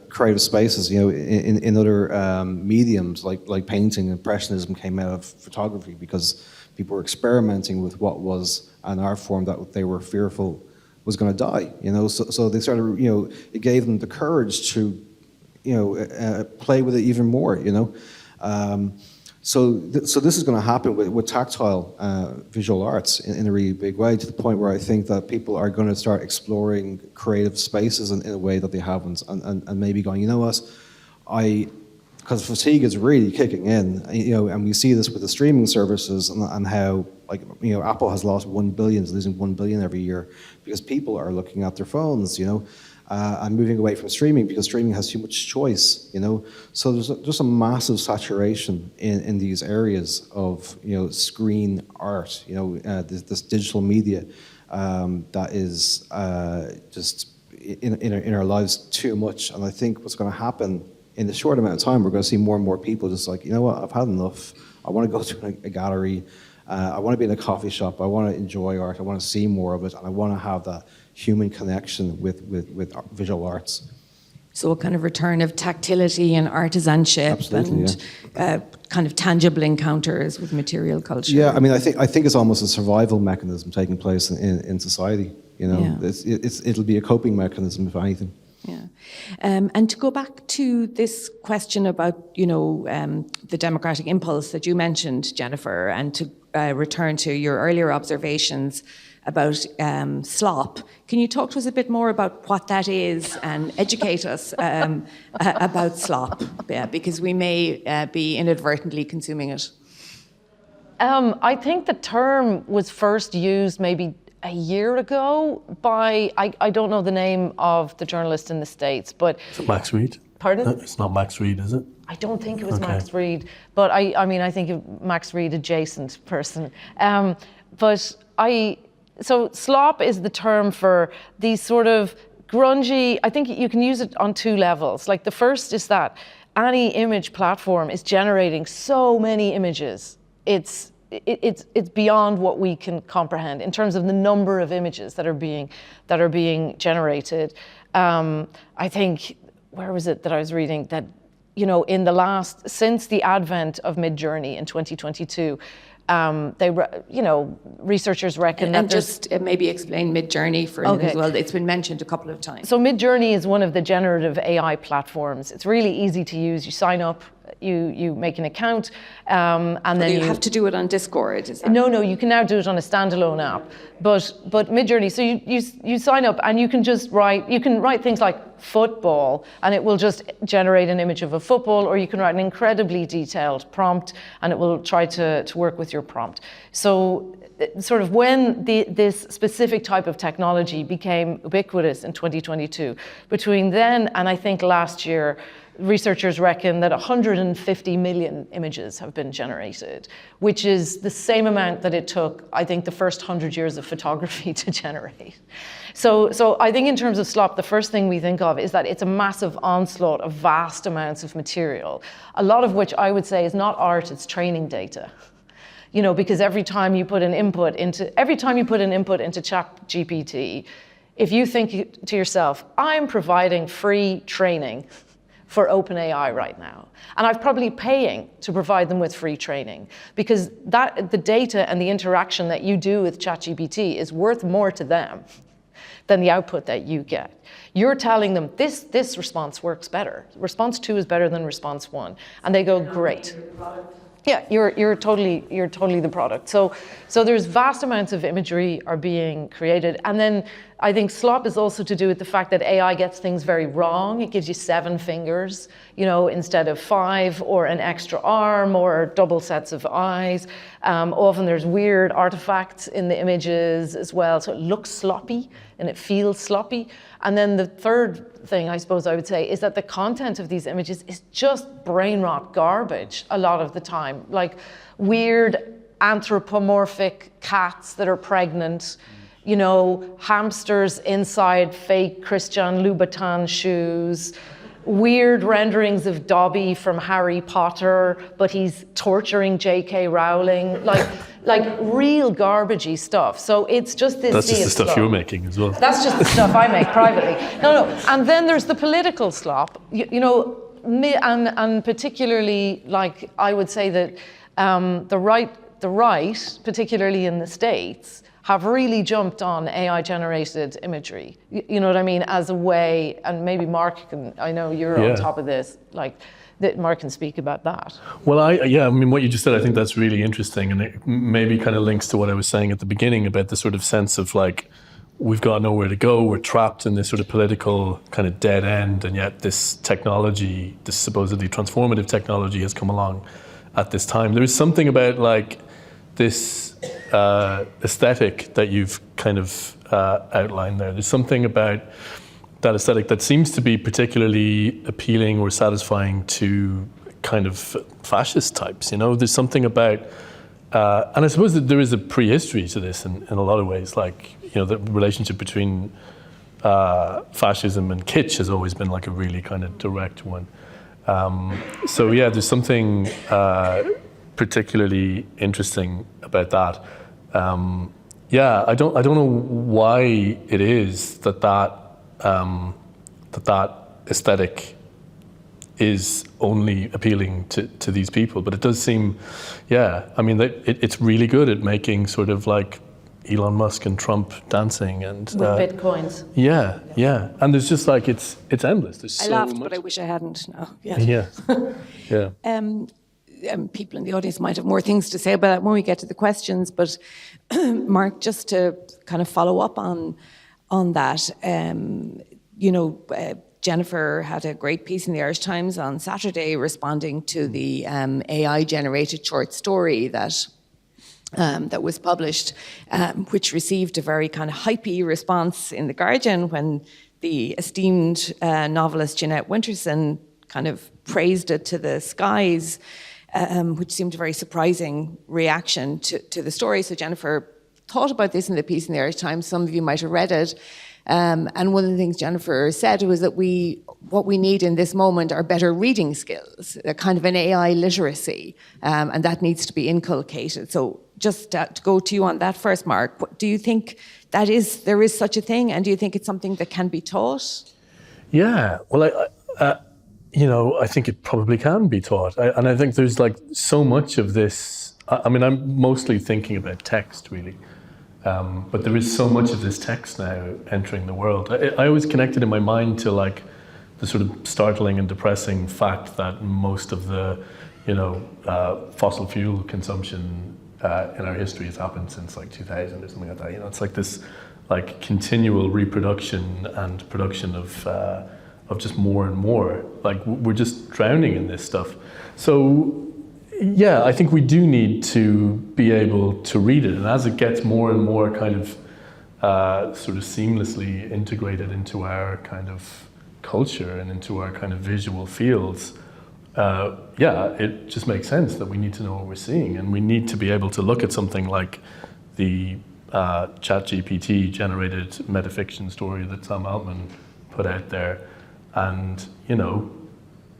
creative spaces, in other mediums like painting. Impressionism came out of photography because people were experimenting with what was an art form that they were fearful was going to die. So they started, it gave them the courage to, play with it even more. So this is going to happen with tactile visual arts in a really big way, to the point where I think that people are going to start exploring creative spaces in a way that they haven't, and maybe going, because fatigue is really kicking in, and we see this with the streaming services and how, Apple has lost 1 billion, is losing 1 billion every year because people are looking at their phones, and moving away from streaming because streaming has too much choice, So there's just a massive saturation in these areas of, screen art, this digital media that is just in our lives too much. And I think what's going to happen in the short amount of time, we're going to see more and more people just like, I've had enough. I want to go to a gallery. I want to be in a coffee shop. I want to enjoy art. I want to see more of it. And I want to have that human connection with visual arts. So a kind of return of tactility and artisanship. Absolutely, and kind of tangible encounters with material culture. Yeah, I mean, I think it's almost a survival mechanism taking place in society. It'll be a coping mechanism, if anything. Yeah, and to go back to this question about the democratic impulse that you mentioned, Jennifer, and to return to your earlier observations about slop, can you talk to us a bit more about what that is and educate us about slop? Yeah, because we may be inadvertently consuming it. I think the term was first used maybe a year ago by, I don't know the name of the journalist in the States, but... Is it Max Reed? Pardon? It's not Max Reed, is it? I don't think it was Okay. Max Reed, but I think of Max Reed adjacent person. So slop is the term for these sort of grungy, I think you can use it on two levels. Like the first is that any image platform is generating so many images. It's beyond what we can comprehend in terms of the number of images that are being generated. I think, where was it that I was reading that, since the advent of Midjourney in 2022, researchers reckon and just maybe explain Midjourney for a minute as well. It's been mentioned a couple of times. So Midjourney is one of the generative AI platforms. It's really easy to use. You sign up, you make an account, and then you have to do it on Discord. Is that No, you can now do it on a standalone app. But Midjourney, so you sign up and you can just write things like football, and it will just generate an image of a football, or you can write an incredibly detailed prompt and it will try to work with your prompt. So sort of when this specific type of technology became ubiquitous in 2022, between then and I think last year, researchers reckon that 150 million images have been generated, which is the same amount that it took, I think, the first 100 years of photography to generate. So I think in terms of slop, the first thing we think of is that it's a massive onslaught of vast amounts of material, a lot of which I would say is not art, it's training data. Because every time you put an input into ChatGPT, if you think to yourself, I'm providing free training for OpenAI right now, and I'm probably paying to provide them with free training, because the data and the interaction that you do with ChatGPT is worth more to them than the output that you get. You're telling them this response works better. Response 2 is better than response 1, and they go, great. Yeah, you're totally the product. So there's vast amounts of imagery are being created, and then I think slop is also to do with the fact that AI gets things very wrong. It gives you 7 fingers, instead of 5, or an extra arm, or double sets of eyes. Often there's weird artifacts in the images as well, so it looks sloppy and it feels sloppy. And then the third thing I suppose I would say is that the content of these images is just brain rot garbage a lot of the time, like weird anthropomorphic cats that are pregnant, hamsters inside fake Christian Louboutin shoes, weird renderings of Dobby from Harry Potter, but he's torturing J.K. Rowling, like real garbagey stuff. So it's just this. That's just the stuff you're making as well. That's just the stuff I make privately. No. And then there's the political slop, and particularly, like, I would say that the right, particularly in the States, have really jumped on AI-generated imagery. You know what I mean? As a way, and maybe Mark I know you're on top of this, like, that Mark can speak about that. Well, what you just said, I think that's really interesting, and it maybe kind of links to what I was saying at the beginning about the sort of sense of, like, we've got nowhere to go, we're trapped in this sort of political kind of dead end, and yet this technology, this supposedly transformative technology, has come along at this time. There is something about, like, this aesthetic that you've kind of outlined there. There's something about that aesthetic that seems to be particularly appealing or satisfying to kind of fascist types. There's something about, and I suppose that there is a prehistory to this in a lot of ways. Like, the relationship between fascism and kitsch has always been like a really kind of direct one. There's something particularly interesting about that. I don't know why it is that aesthetic is only appealing to these people, but it does seem, it's really good at making sort of like Elon Musk and Trump dancing and with bitcoins. Yeah, and there's just like it's endless. There's so I laughed, much. but I wish I hadn't. No. Yeah. People in the audience might have more things to say about that when we get to the questions, but Mark, just to kind of follow up on that, Jennifer had a great piece in the Irish Times on Saturday responding to the AI-generated short story that was published, which received a very kind of hypey response in The Guardian when the esteemed novelist Jeanette Winterson kind of praised it to the skies, which seemed a very surprising reaction to the story. So Jennifer thought about this in the piece in the Irish Times. Some of you might have read it. And one of the things Jennifer said was that what we need in this moment are better reading skills, a kind of an AI literacy, and that needs to be inculcated. So just to go to you on that first, Mark, do you think there is such a thing, and do you think it's something that can be taught? Yeah, well, I think it probably can be taught. And I think there's like so much of this. I'm mostly thinking about text, really. But there is so much of this text now entering the world. I always connected in my mind to like the sort of startling and depressing fact that most of the, fossil fuel consumption in our history has happened since like 2000 or something like that. It's like this like continual reproduction and production of just more and more. Like we're just drowning in this stuff. So yeah, I think we do need to be able to read it, and as it gets more and more kind of sort of seamlessly integrated into our kind of culture and into our kind of visual fields, it just makes sense that we need to know what we're seeing, and we need to be able to look at something like the ChatGPT generated metafiction story that Sam Altman put out there, and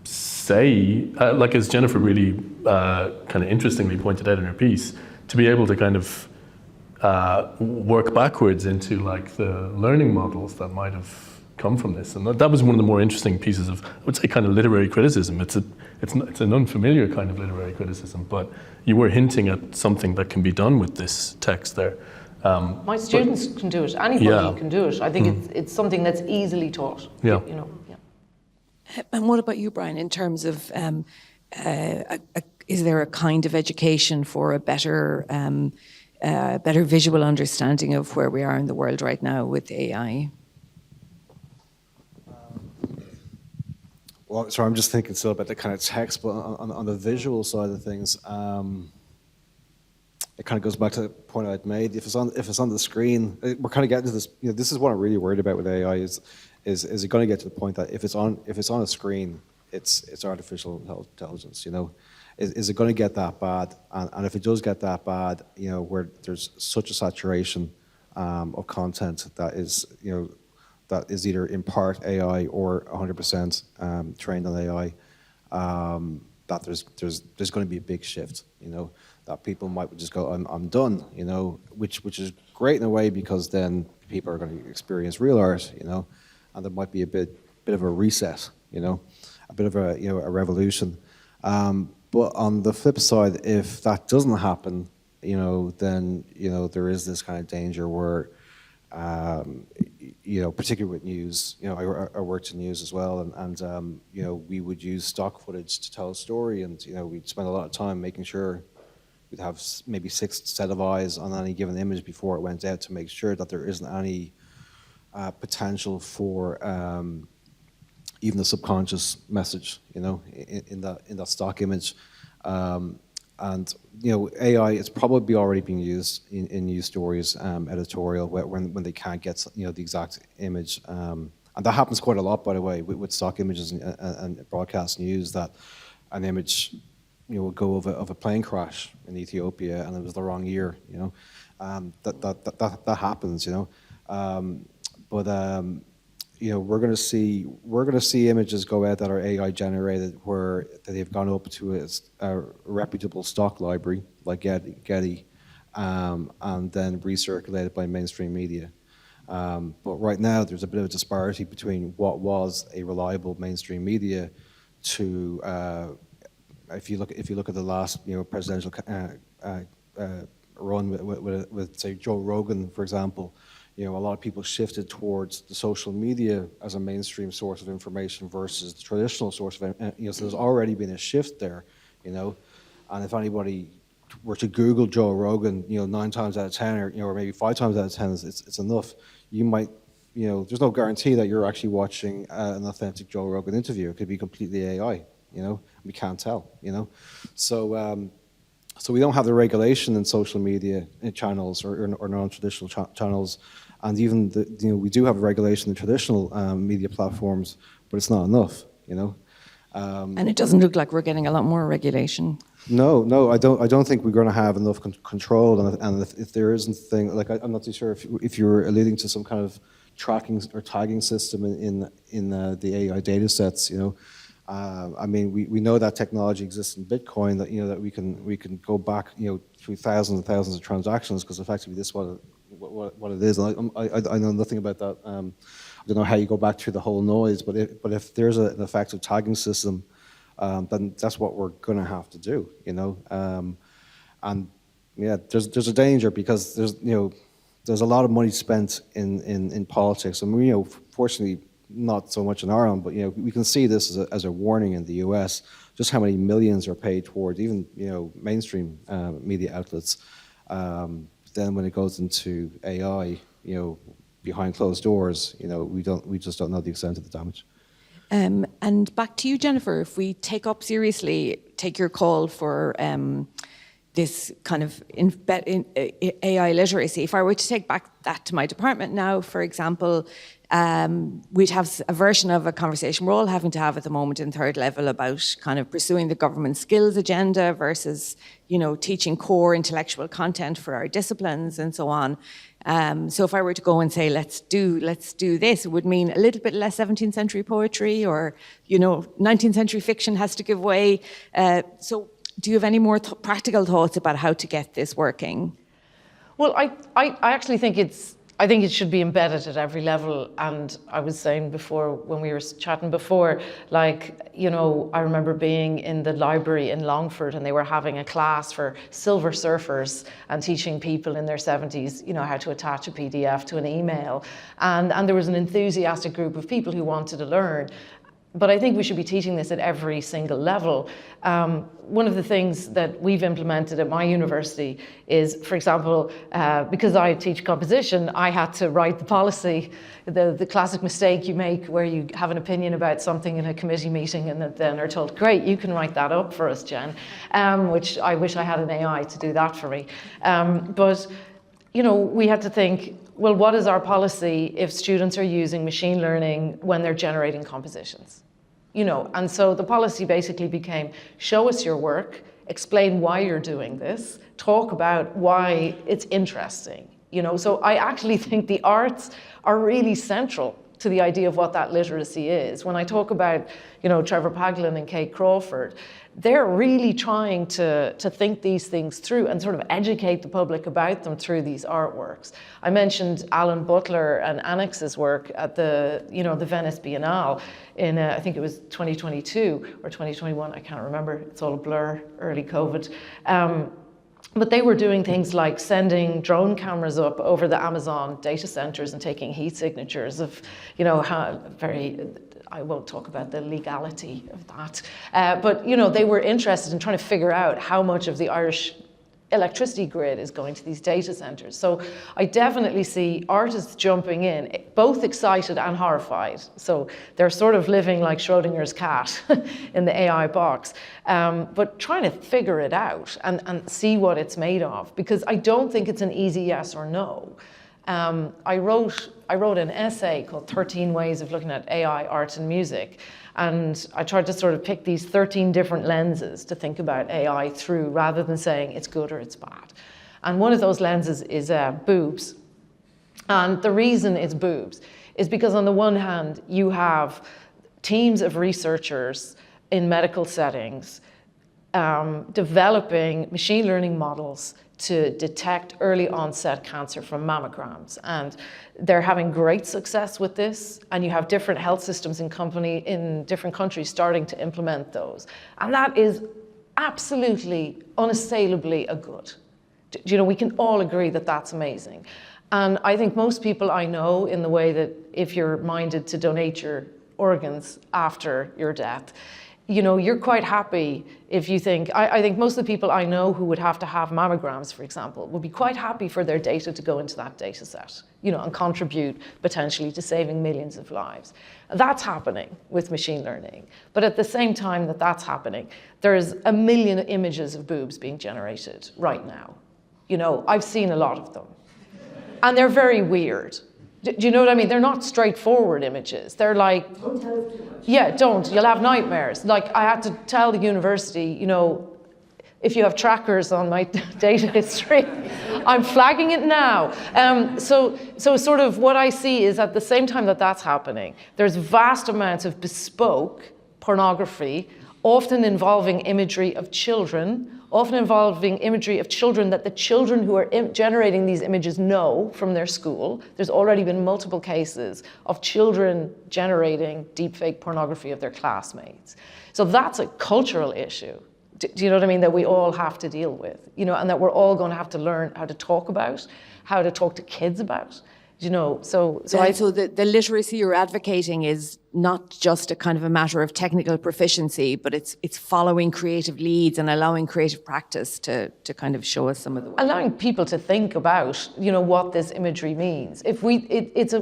say, like as Jennifer really kind of interestingly pointed out in her piece, to be able to kind of work backwards into like the learning models that might have come from this. And that was one of the more interesting pieces of, I would say, kind of literary criticism. It's an unfamiliar kind of literary criticism, but you were hinting at something that can be done with this text there. My students can do it. Anybody can do it. I think it's something that's easily taught. Yeah. And what about you, Brian, in terms of, is there a kind of education for a better visual understanding of where we are in the world right now with AI? Well, sorry, I'm just thinking still about the kind of text, but on the visual side of things, it kind of goes back to the point I'd made. If it's on the screen, we're kind of getting to this. This is what I'm really worried about with AI. Is it going to get to the point that if it's on a screen, it's artificial intelligence? Is it going to get that bad? And if it does get that bad, where there's such a saturation of content that is either in part AI or 100% trained on AI, that there's going to be a big shift. That people might just go, I'm done. Which is great in a way, because then people are going to experience real art. And there might be a bit of a reset. A bit of a revolution. But on the flip side, if that doesn't happen, then there is this kind of danger where, particularly with news, I worked in news as well, and we would use stock footage to tell a story, and we'd spend a lot of time making sure we'd have maybe 6 set of eyes on any given image before it went out to make sure that there isn't any potential for even the subconscious message, in that stock image. And AI is probably already being used in news stories, editorial, when they can't get the exact image. And that happens quite a lot, by the way, with stock images and broadcast news, that an image will go of a plane crash in Ethiopia, and it was the wrong year. That happens. But we're going to see images go out that are AI generated, where they've gone up to a reputable stock library like Getty, and then recirculated by mainstream media. But right now there's a bit of a disparity between what was a reliable mainstream media to if you look at the last presidential run with say Joe Rogan, for example. A lot of people shifted towards the social media as a mainstream source of information versus the traditional source of, so there's already been a shift there, and if anybody were to Google Joe Rogan, 9 times out of 10, or maybe 5 times out of 10, it's enough. You might, there's no guarantee that you're actually watching an authentic Joe Rogan interview. It could be completely AI, we can't tell, So we don't have the regulation in social media channels or non-traditional channels, and even we do have a regulation in traditional media platforms, but it's not enough, And it doesn't look like we're getting a lot more regulation. No, I don't think we're going to have enough control, and if there isn't a thing, like I'm not too sure if you're alluding to some kind of tracking or tagging system in the AI data sets, I mean, we know that technology exists in Bitcoin, that that we can go back through thousands and thousands of transactions, because effectively this is what it is. And I know nothing about that. I don't know how you go back through the whole noise, but if there's an effective tagging system, then that's what we're going to have to do. And yeah, there's a danger, because there's a lot of money spent in politics. I mean, fortunately, not so much in Ireland, but we can see this as a warning in the US, just how many millions are paid towards even mainstream media outlets. Then when it goes into AI, behind closed doors, we just don't know the extent of the damage. And back to you, Jennifer. If we take your call for this kind of AI literacy, if I were to take back that to my department now, for example, we'd have a version of a conversation we're all having to have at the moment in third level about kind of pursuing the government skills agenda versus, teaching core intellectual content for our disciplines and so on. So if I were to go and say, let's do this, it would mean a little bit less 17th century poetry, or, 19th century fiction has to give way. So do you have any more practical thoughts about how to get this working? Well, I actually think it should be embedded at every level. And I was saying before, when we were chatting before, I remember being in the library in Longford, and they were having a class for silver surfers and teaching people in their 70s, how to attach a PDF to an email. And there was an enthusiastic group of people who wanted to learn. But I think we should be teaching this at every single level. One of the things that we've implemented at my university is, for example, because I teach composition, I had to write the policy, the classic mistake you make where you have an opinion about something in a committee meeting and then are told, great, you can write that up for us, Jen, which I wish I had an AI to do that for me. But we had to think, well, what is our policy if students are using machine learning when they're generating compositions? And so the policy basically became, show us your work, explain why you're doing this, talk about why it's interesting. So I actually think the arts are really central to the idea of what that literacy is. When I talk about, Trevor Paglen and Kate Crawford, they're really trying to think these things through and sort of educate the public about them through these artworks. I mentioned Alan Butler and Annex's work at the Venice Biennale in, I think it was 2022 or 2021, I can't remember, it's all a blur, early COVID. But they were doing things like sending drone cameras up over the Amazon data centers and taking heat signatures of, how I won't talk about the legality of that. But, they were interested in trying to figure out how much of the Irish electricity grid is going to these data centers. So I definitely see artists jumping in, both excited and horrified. So they're sort of living like Schrodinger's cat in the AI box, but trying to figure it out and see what it's made of, because I don't think it's an easy yes or no. I wrote an essay called 13 Ways of Looking at AI, Art and Music. And I tried to sort of pick these 13 different lenses to think about AI through, rather than saying it's good or it's bad. And one of those lenses is boobs. And the reason it's boobs is because on the one hand, you have teams of researchers in medical settings developing machine learning models to detect early onset cancer from mammograms. And they're having great success with this. And you have different health systems in different countries starting to implement those. And that is absolutely, unassailably a good. We can all agree that that's amazing. And I think most people I know, in the way that if you're minded to donate your organs after your death, you're quite happy if you think, I think most of the people I know who would have to have mammograms, for example, would be quite happy for their data to go into that data set, and contribute potentially to saving millions of lives. That's happening with machine learning. But at the same time that that's happening, there's 1 million images of boobs being generated right now. I've seen a lot of them. And they're very weird. Do you know what I mean? They're not straightforward images. They're like, don't tell us too much. Yeah, don't. You'll have nightmares. Like, I had to tell the university, if you have trackers on my data history, I'm flagging it now. So sort of what I see is at the same time that that's happening, there's vast amounts of bespoke pornography, often involving imagery of children, often involving imagery of children that the children who are generating these images know from their school. There's already been multiple cases of children generating deepfake pornography of their classmates. So that's a cultural issue. Do you know what I mean? That we all have to deal with, and that we're all going to have to learn how to talk about, how to talk to kids about. You know, so the literacy you're advocating is not just a kind of a matter of technical proficiency, but it's following creative leads and allowing creative practice to kind of show us some of the way. Allowing people to think about, you know, what this imagery means. There's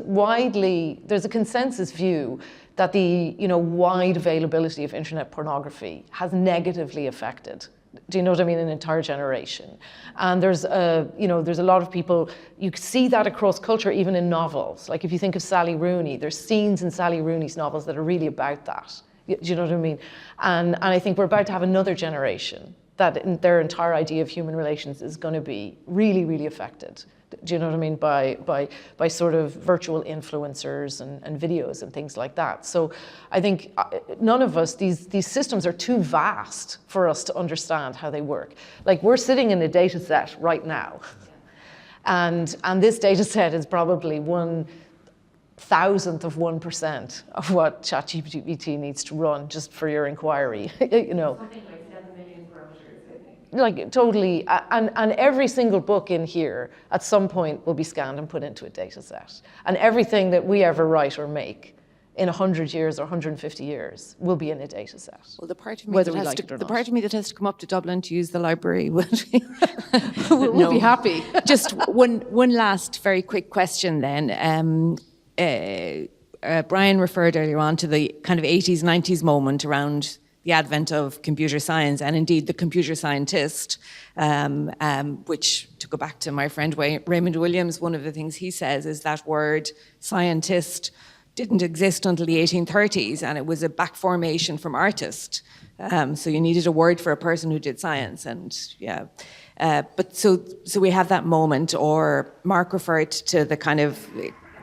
a consensus view that the, you know, wide availability of internet pornography has negatively affected, do you know what I mean, an entire generation. And there's a lot of people, you see that across culture, even in novels. Like if you think of Sally Rooney, there's scenes in Sally Rooney's novels that are really about that. Do you know what I mean? And I think we're about to have another generation that their entire idea of human relations is going to be really, really affected. Do you know what I mean? By sort of virtual influencers and videos and things like that. So I think none of us, these systems are too vast for us to understand how they work. Like we're sitting in a data set right now. And this data set is probably 1,000th of 1% of what ChatGPT needs to run, just for your inquiry, you know. Something like 7 million parameters, I think. Like totally, and every single book in here at some point will be scanned and put into a data set. And everything that we ever write or make in 100 years or 150 years will be in a data set. Well, the part of me Whether that we has like to, it or the not. part of me that has to come up to Dublin to use the library would We'll be happy. Just one last very quick question then. Brian referred earlier on to the kind of 80s, 90s moment around the advent of computer science and indeed the computer scientist, which, to go back to my friend Raymond Williams, one of the things he says is that word scientist didn't exist until the 1830s, and it was a back formation from artist. So you needed a word for a person who did science, and yeah. But so we have that moment, or Mark referred to the kind of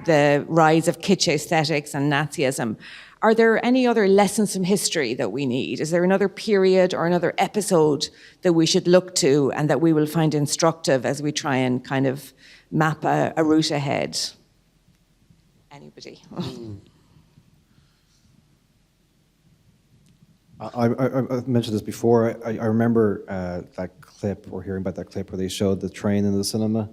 the rise of kitsch aesthetics and Nazism. Are there any other lessons from history that we need? Is there another period or another episode that we should look to and that we will find instructive as we try and kind of map a route ahead? Anybody? I mentioned this before. I remember that clip, or hearing about that clip where they showed the train in the cinema,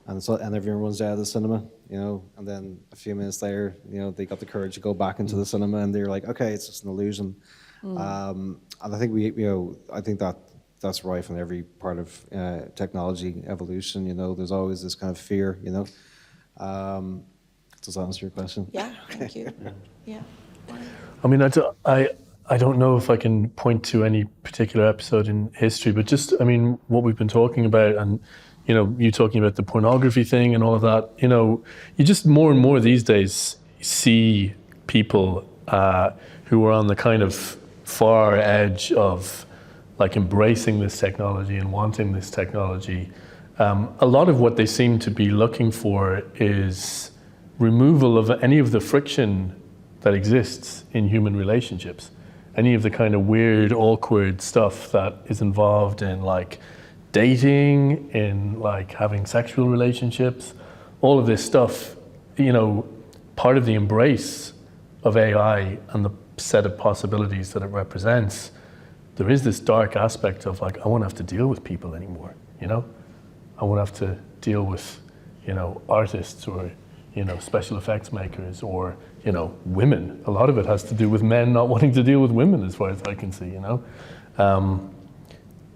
and everyone runs out of the cinema, you know, and then a few minutes later, you know, they got the courage to go back into the cinema, and they're like, okay, it's just an illusion. And I think I think that's rife in every part of technology evolution. You know, there's always this kind of fear. You know, does that answer your question? Yeah, thank you. Yeah. I mean, I don't know if I can point to any particular episode in history, but just, I mean, what we've been talking about, and, you know, you talking about the pornography thing and all of that, you know, you just more and more these days see people who are on the kind of far edge of like embracing this technology and wanting this technology. A lot of what they seem to be looking for is removal of any of the friction that exists in human relationships. Any of the kind of weird, awkward stuff that is involved in like dating, in like having sexual relationships, all of this stuff, you know, part of the embrace of AI and the set of possibilities that it represents, there is this dark aspect of like, I won't have to deal with people anymore, you know? I won't have to deal with, you know, artists or, you know, special effects makers or, you know, women. A lot of it has to do with men not wanting to deal with women, as far as I can see, you know.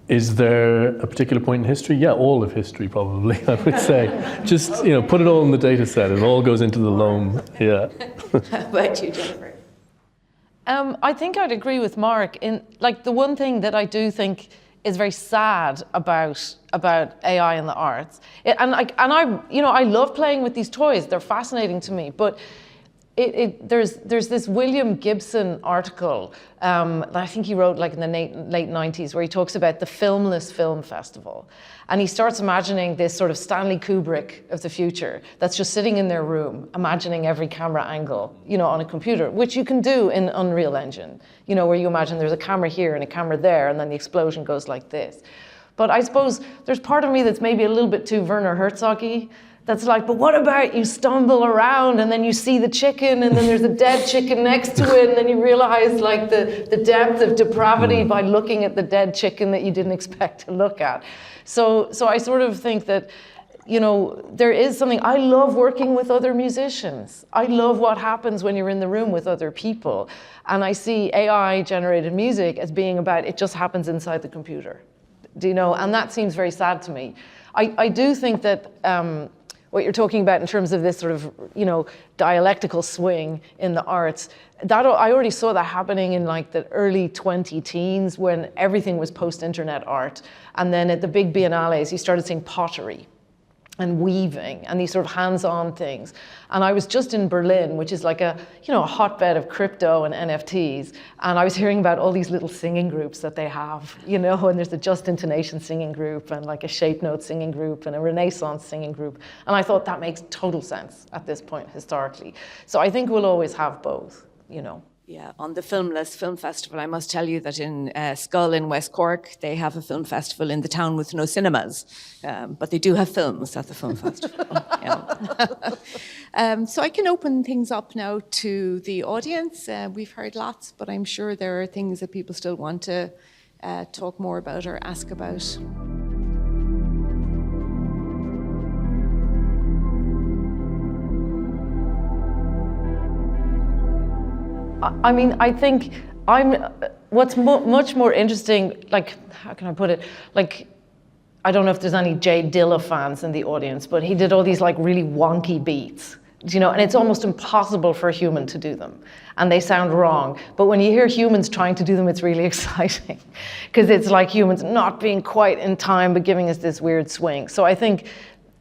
Is there a particular point in history? Yeah, all of history probably, I would say. Just, you know, put it all in the data set. It all goes into the loam, yeah. How about you, Jennifer? I think I'd agree with Mark. In like the one thing that I do think is very sad about AI in the arts, and I love playing with these toys. They're fascinating to me, but there's this William Gibson article that I think he wrote like in the late 90s, where he talks about the Filmless Film Festival. And he starts imagining this sort of Stanley Kubrick of the future that's just sitting in their room, imagining every camera angle, you know, on a computer, which you can do in Unreal Engine, you know, where you imagine there's a camera here and a camera there, and then the explosion goes like this. But I suppose there's part of me that's maybe a little bit too Werner Herzog-y, that's like, but what about you stumble around and then you see the chicken and then there's a dead chicken next to it, and then you realize like the depth of depravity by looking at the dead chicken that you didn't expect to look at. So I sort of think that you know, there is something, I love working with other musicians. I love what happens when you're in the room with other people. And I see AI generated music as being about, it just happens inside the computer. Do you know? And that seems very sad to me. I do think that what you're talking about in terms of this sort of, you know, dialectical swing in the arts, that I already saw that happening in like the early 2010s when everything was post-internet art. And then at the big biennales, you started seeing pottery and weaving and these sort of hands-on things. And I was just in Berlin, which is like a, you know, a hotbed of crypto and NFTs. And I was hearing about all these little singing groups that they have, you know, and there's a Just Intonation singing group and like a Shape Note singing group and a Renaissance singing group. And I thought that makes total sense at this point historically. So I think we'll always have both, you know. Yeah, on the Filmless Film Festival, I must tell you that in Schull in West Cork, they have a film festival in the town with no cinemas, but they do have films at the film festival. So I can open things up now to the audience. We've heard lots, but I'm sure there are things that people still want to talk more about or ask about. I mean, I think what's much more interesting, like, how can I put it? Like, I don't know if there's any Jay Dilla fans in the audience, but he did all these like really wonky beats, you know, and it's almost impossible for a human to do them. And they sound wrong. But when you hear humans trying to do them, it's really exciting because it's like humans not being quite in time, but giving us this weird swing. So I think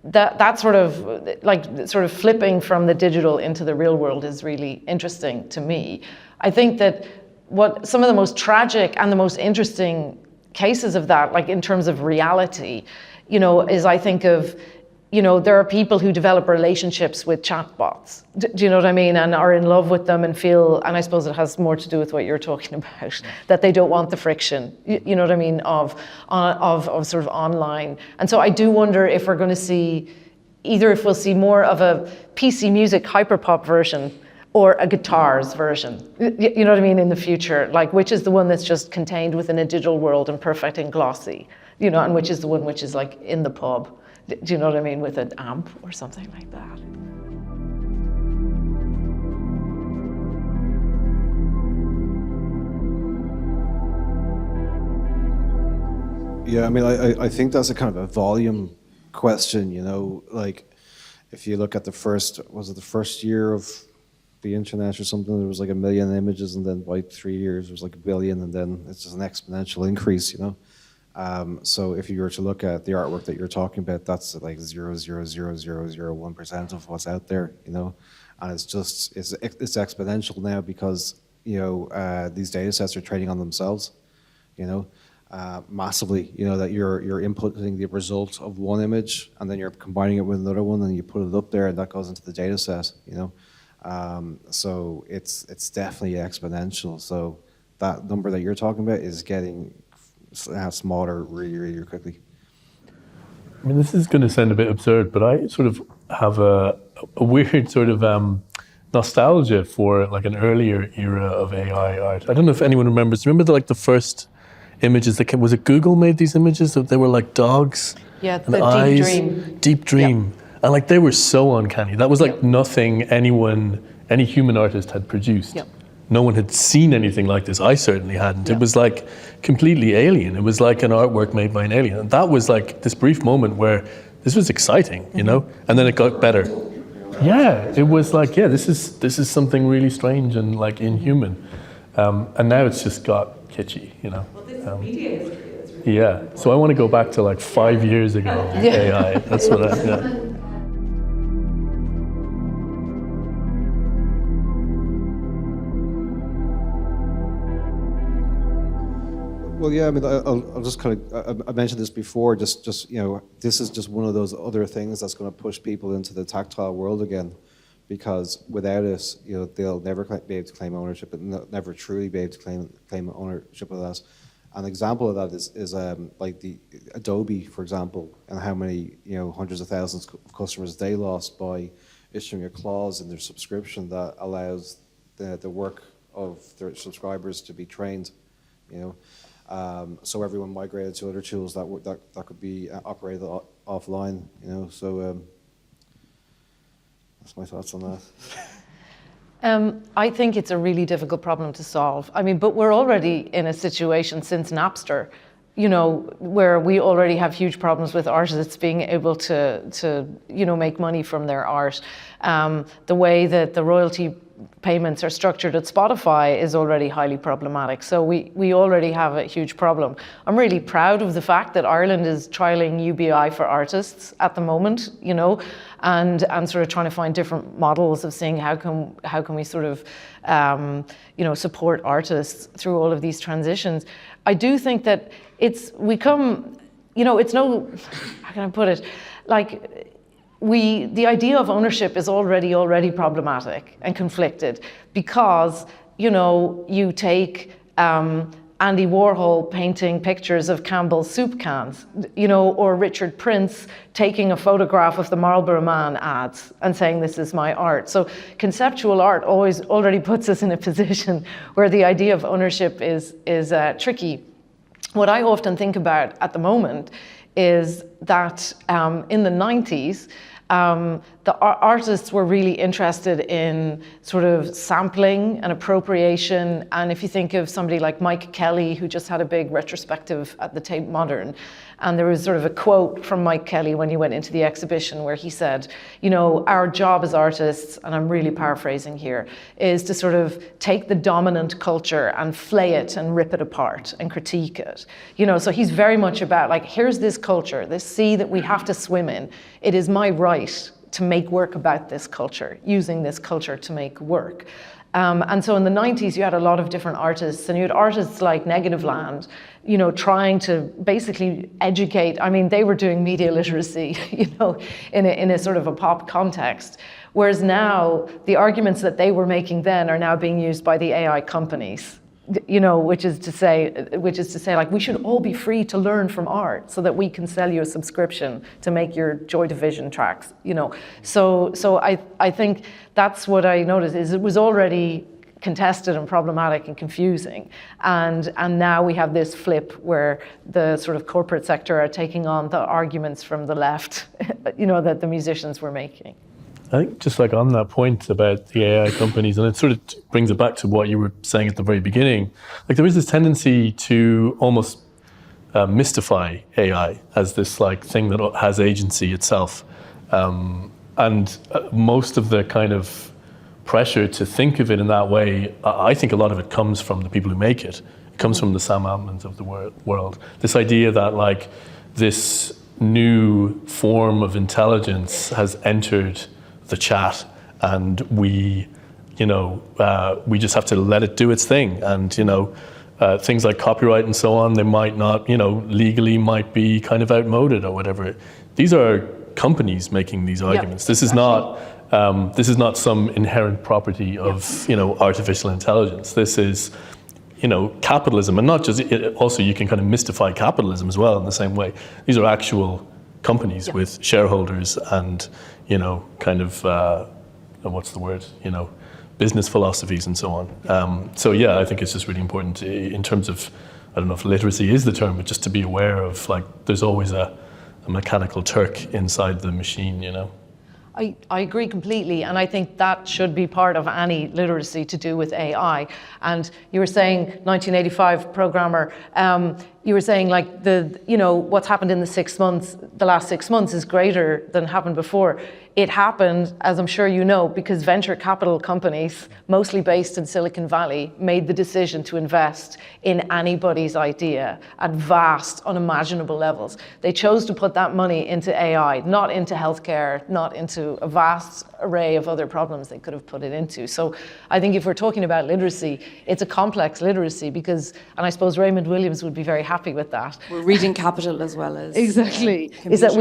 that sort of flipping from the digital into the real world is really interesting to me. I think that what some of the most tragic and the most interesting cases of that, like in terms of reality, you know, is I think of, you know, there are people who develop relationships with chatbots. Do you know what I mean? And are in love with them and feel, and I suppose it has more to do with what you're talking about, that they don't want the friction, you know what I mean, of sort of online. And so I do wonder if we're going to see, either if we'll see more of a PC music hyperpop version or a guitars version, you know what I mean, in the future, like which is the one that's just contained within a digital world and perfect and glossy, you know, and which is the one which is like in the pub. Do you know what I mean, with an amp or something like that? Yeah, I mean, I think that's a kind of a volume question, you know, like if you look at the first year of the internet or something, there was like 1 million images, and then by 3 years, there was like 1 billion, and then it's just an exponential increase, you know. So if you were to look at the artwork that you're talking about, that's like 0.00001% of what's out there, you know, and it's exponential now because, you know, these data sets are training on themselves, you know, massively, you know, that you're inputting the result of one image and then you're combining it with another one and you put it up there and that goes into the data set, you know. So it's definitely exponential. So that number that you're talking about is getting smaller really, really quickly. I mean, this is going to sound a bit absurd, but I sort of have a weird sort of nostalgia for like an earlier era of AI art. I don't know if anyone remembers. Remember the first images that came? Was it Google made these images? They were like dogs. Yeah, and the eyes, Deep Dream. Deep Dream. Yeah. And like they were so uncanny. That was like nothing any human artist had produced. Yep. No one had seen anything like this. I certainly hadn't. Yeah. It was like completely alien. It was like an artwork made by an alien. And that was like this brief moment where this was exciting, you know? And then it got better. Yeah, it was like, yeah, this is something really strange and like inhuman. And now it's just got kitschy, you know? Yeah, so I want to go back to like 5 years ago, AI. That's what yeah. Well, yeah, I mean, I'll just kind of, I mentioned this before, just you know, this is just one of those other things that's going to push people into the tactile world again, because without it, you know, they'll never be able to claim ownership and never truly be able to claim ownership of that. An example of that is like the Adobe, for example, and how many, you know, hundreds of thousands of customers they lost by issuing a clause in their subscription that allows the work of their subscribers to be trained, you know. So everyone migrated to other tools that could be operated offline, you know. So that's my thoughts on that. I think it's a really difficult problem to solve. I mean, but we're already in a situation since Napster, you know, where we already have huge problems with artists being able to you know, make money from their art. The way that the royalty payments are structured at Spotify is already highly problematic. So we already have a huge problem. I'm really proud of the fact that Ireland is trialing UBI for artists at the moment, you know, and sort of trying to find different models of seeing how can we sort of you know, support artists through all of these transitions. I do think that we come, you know, it's no, how can I put it, like, the idea of ownership is already problematic and conflicted because, you know, you take Andy Warhol painting pictures of Campbell's soup cans, you know, or Richard Prince taking a photograph of the Marlboro Man ads and saying, this is my art. So conceptual art already puts us in a position where the idea of ownership is tricky. What I often think about at the moment is that in the 90s, the artists were really interested in sort of sampling and appropriation. And if you think of somebody like Mike Kelly, who just had a big retrospective at the Tate Modern, and there was sort of a quote from Mike Kelly when he went into the exhibition where he said, you know, our job as artists, and I'm really paraphrasing here, is to sort of take the dominant culture and flay it and rip it apart and critique it. You know, so he's very much about like, here's this culture, this sea that we have to swim in. It is my right to make work about this culture, using this culture to make work. And so in the 90s, you had a lot of different artists, and you had artists like Negativland, you know, trying to basically educate. I mean, they were doing media literacy, you know, in a sort of a pop context. Whereas now, the arguments that they were making then are now being used by the AI companies, you know, which is to say, like, we should all be free to learn from art so that we can sell you a subscription to make your Joy Division tracks, you know. So I think that's what I noticed, is it was already contested and problematic and confusing. And now we have this flip where the sort of corporate sector are taking on the arguments from the left, you know, that the musicians were making. I think just like on that point about the AI companies, and it sort of brings it back to what you were saying at the very beginning, like there is this tendency to almost mystify AI as this like thing that has agency itself. And most of the kind of pressure to think of it in that way, I think a lot of it comes from the people who make it. It comes from the Sam Altmans of the world. This idea that like this new form of intelligence has entered the chat, and we just have to let it do its thing. And, you know, things like copyright and so on, they might not, you know, legally might be kind of outmoded or whatever. These are companies making these arguments. Yep, this is not some inherent property of, you know, artificial intelligence. This is, you know, capitalism, and not just, also you can kind of mystify capitalism as well in the same way. These are actual companies with shareholders and, you know, kind of, what's the word, you know, business philosophies and so on. So yeah, I think it's just really important in terms of, I don't know if literacy is the term, but just to be aware of, like, there's always a mechanical Turk inside the machine, you know. I agree completely, and I think that should be part of any literacy to do with AI. And you were saying 1985 programmer, you were saying like what's happened in the last 6 months is greater than happened before. It happened, as I'm sure you know, because venture capital companies, mostly based in Silicon Valley, made the decision to invest in anybody's idea at vast, unimaginable levels. They chose to put that money into AI, not into healthcare, not into a vast array of other problems they could have put it into. So I think if we're talking about literacy, it's a complex literacy because, and I suppose Raymond Williams would be very happy with that. We're reading capital as well as exactly. Is that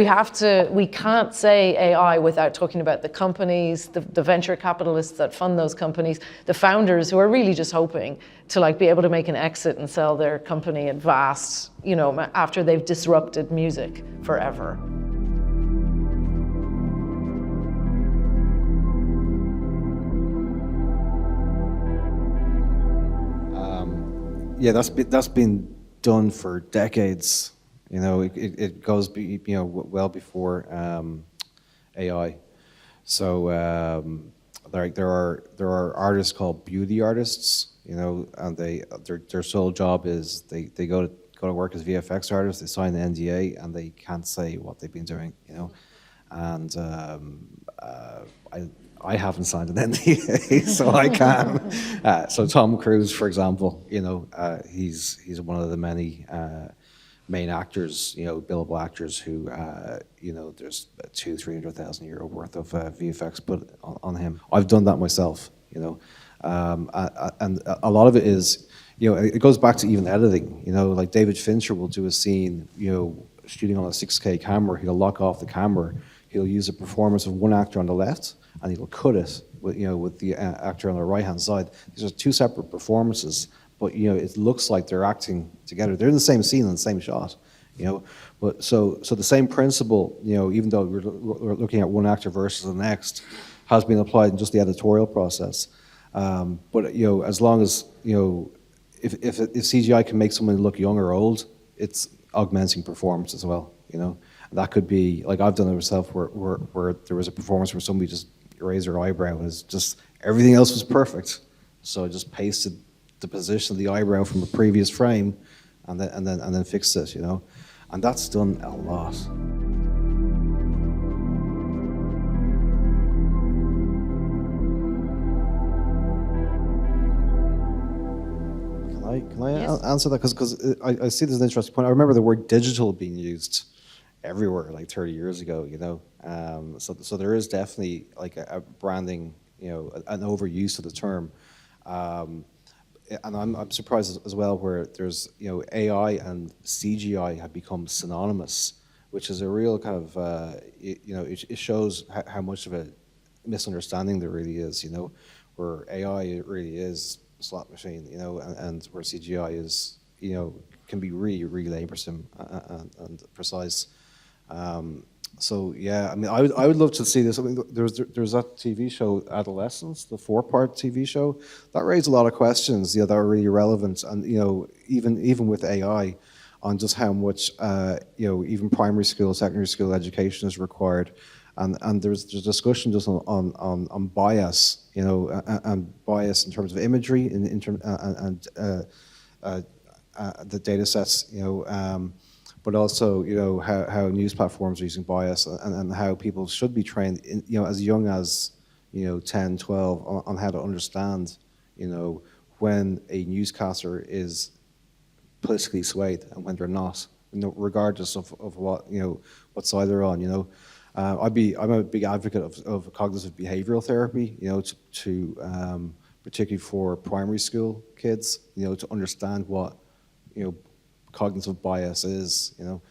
we can't say AI without talking about the companies, the venture capitalists that fund those companies, the founders who are really just hoping to like be able to make an exit and sell their company at vast, you know, after they've disrupted music forever. Yeah, that's been done for decades. You know, it goes well before AI. So there are artists called beauty artists, you know, and their sole job is they go to work as VFX artists. They sign an NDA and they can't say what they've been doing, you know. And I haven't signed an NDA, so I can. So Tom Cruise, for example, you know, he's one of the many main actors, you know, billable actors who, you know, there's 200,000-300,000 euro worth of VFX put on him. I've done that myself, you know, and a lot of it is, you know, it goes back to even editing. You know, like David Fincher will do a scene, you know, shooting on a 6K camera. He'll lock off the camera. He'll use a performance of one actor on the left, and he'll cut it with, you know, with the actor on the right-hand side. These are two separate performances. But you know, it looks like they're acting together. They're in the same scene and the same shot, you know. But so the same principle, you know, even though we're looking at one actor versus the next, has been applied in just the editorial process. But you know, as long as you know, if CGI can make someone look young or old, it's augmenting performance as well, you know. And that could be like I've done it myself, where there was a performance where somebody just raised their eyebrow and it's just everything else was perfect, so I just pasted the position of the eyebrow from a previous frame, and then fix it, you know, and that's done a lot. Can I Yes. answer that? Because I see there's an interesting point. I remember the word digital being used everywhere like 30 years ago, you know. So there is definitely like a branding, you know, an overuse of the term. And I'm surprised as well where there's, you know, AI and CGI have become synonymous, which is a real kind of, you know, it shows how much of a misunderstanding there really is, you know, where AI really is a slot machine, you know, and where CGI is, you know, can be really, really laborsome and precise. So yeah, I mean, I would love to see this. I mean, there's that TV show Adolescence, the 4-part TV show, that raised a lot of questions, you know, that are really relevant, and you know, even with AI, on just how much you know, even primary school, secondary school education is required, and there's discussion just on bias, you know, and bias in terms of imagery, in terms and the data sets, you know. But also, you know, how news platforms are using bias, and how people should be trained, in, you know, as young as, you know, 10, 12, on how to understand, you know, when a newscaster is politically swayed and when they're not, you know, regardless of what, you know, what side they're on, you know. I'm a big advocate of cognitive behavioral therapy, you know, to particularly for primary school kids, you know, to understand what, you know, cognitive bias is, you know,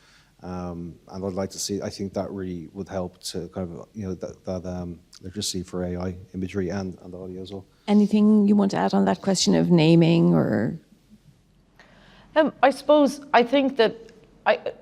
and I'd like to see. I think that really would help to kind of, you know, that literacy for AI imagery and audio as well. Anything you want to add on that question of naming or? I suppose I think that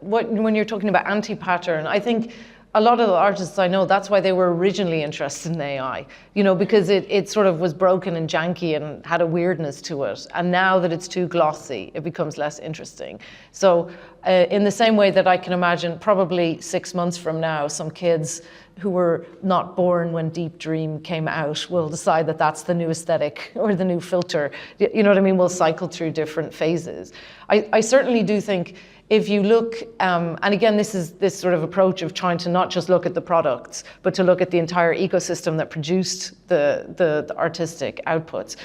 when you're talking about anti-pattern, I think a lot of the artists I know, that's why they were originally interested in AI, you know, because it sort of was broken and janky and had a weirdness to it. And now that it's too glossy, it becomes less interesting. So in the same way that I can imagine probably 6 months from now, some kids who were not born when Deep Dream came out will decide that that's the new aesthetic or the new filter. You know what I mean? We'll cycle through different phases. I certainly do think if you look, and again, this is this sort of approach of trying to not just look at the products, but to look at the entire ecosystem that produced the artistic outputs.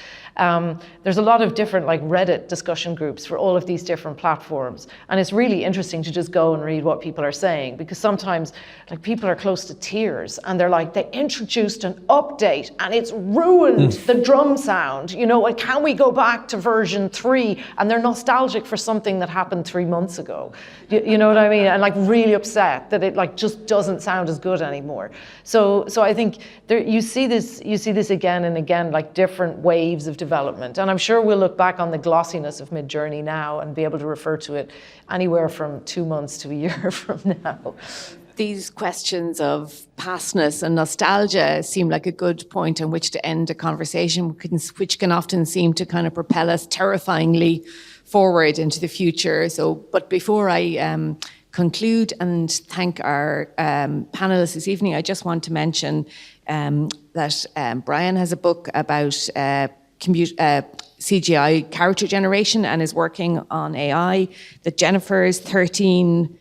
There's a lot of different like Reddit discussion groups for all of these different platforms. And it's really interesting to just go and read what people are saying, because sometimes like people are close to tears and they're like, they introduced an update and it's ruined the drum sound, you know, and can we go back to version 3? And they're nostalgic for something that happened 3 months ago. You know what I mean? And like really upset that it like just doesn't sound as good anymore. So I think you see this again and again, like different waves of development. And I'm sure we'll look back on the glossiness of Midjourney now and be able to refer to it anywhere from 2 months to a year from now. These questions of pastness and nostalgia seem like a good point on which to end a conversation, which can often seem to kind of propel us terrifyingly forward into the future. So, but before I conclude and thank our panelists this evening, I just want to mention that Brian has a book about CGI character generation and is working on AI, that Jennifer's 13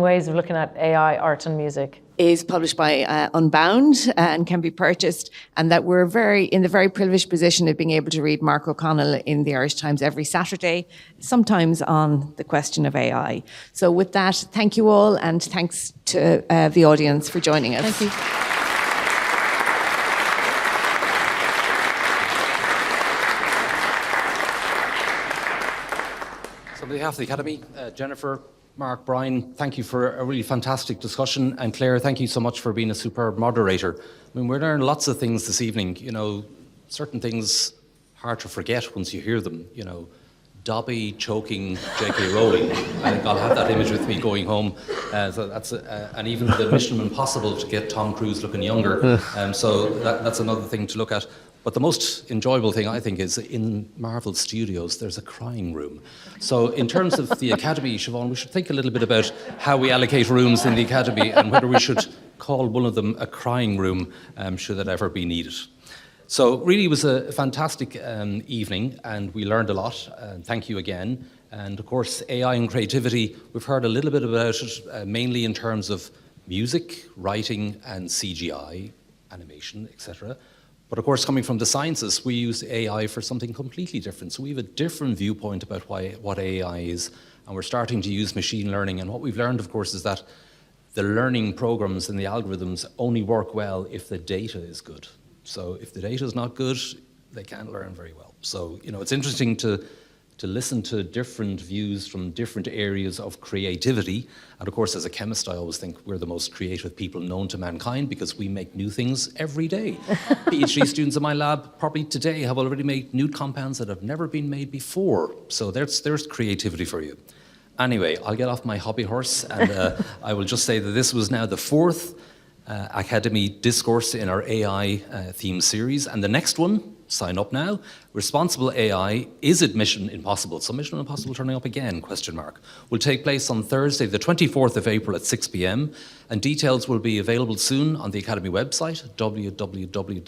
ways of looking at AI, art and music is published by Unbound and can be purchased, and that we're in the very privileged position of being able to read Mark O'Connell in the Irish Times every Saturday, sometimes on the question of AI. So with that, thank you all, and thanks to the audience for joining us. Thank you. So on behalf of the Academy, Jennifer, Mark, Brian, thank you for a really fantastic discussion. And Claire, thank you so much for being a superb moderator. I mean, we're learning lots of things this evening. You know, certain things hard to forget once you hear them. You know, Dobby choking J.K. Rowling. I think I'll have that image with me going home. So that's and even the Mission Impossible to get Tom Cruise looking younger. So that's another thing to look at. But the most enjoyable thing, I think, is in Marvel Studios, there's a crying room. So in terms of the Academy, Siobhan, we should think a little bit about how we allocate rooms in the Academy and whether we should call one of them a crying room, should it ever be needed. So really it was a fantastic evening, and we learned a lot. Thank you again. And of course, AI and creativity, we've heard a little bit about it, mainly in terms of music, writing, and CGI, animation, etc. But of course, coming from the sciences, we use AI for something completely different. So we have a different viewpoint about what AI is, and we're starting to use machine learning. And what we've learned, of course, is that the learning programs and the algorithms only work well if the data is good. So if the data is not good, they can't learn very well. So, you know, it's interesting to listen to different views from different areas of creativity. And of course, as a chemist, I always think we're the most creative people known to mankind because we make new things every day. PhD students in my lab probably today have already made new compounds that have never been made before. So there's creativity for you. Anyway, I'll get off my hobby horse, and I will just say that this was now the fourth Academy discourse in our AI theme series. And the next one, sign up now. Responsible AI, is it Mission Impossible? So Mission Impossible turning up again, question mark. Will take place on Thursday, the 24th of April at 6 p.m. And details will be available soon on the Academy website, www.ria.ie,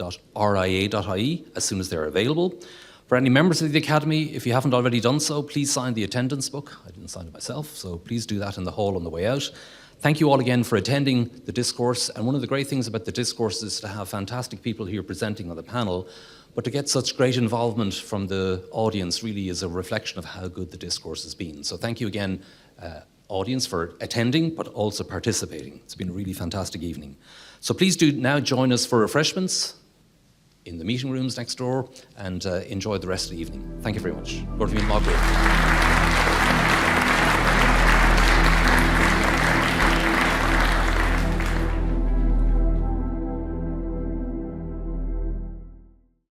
as soon as they're available. For any members of the Academy, if you haven't already done so, please sign the attendance book. I didn't sign it myself, so please do that in the hall on the way out. Thank you all again for attending the discourse. And one of the great things about the discourse is to have fantastic people here presenting on the panel. But to get such great involvement from the audience really is a reflection of how good the discourse has been. So thank you again, audience, for attending, but also participating. It's been a really fantastic evening. So please do now join us for refreshments in the meeting rooms next door, and enjoy the rest of the evening. Thank you very much. Lord,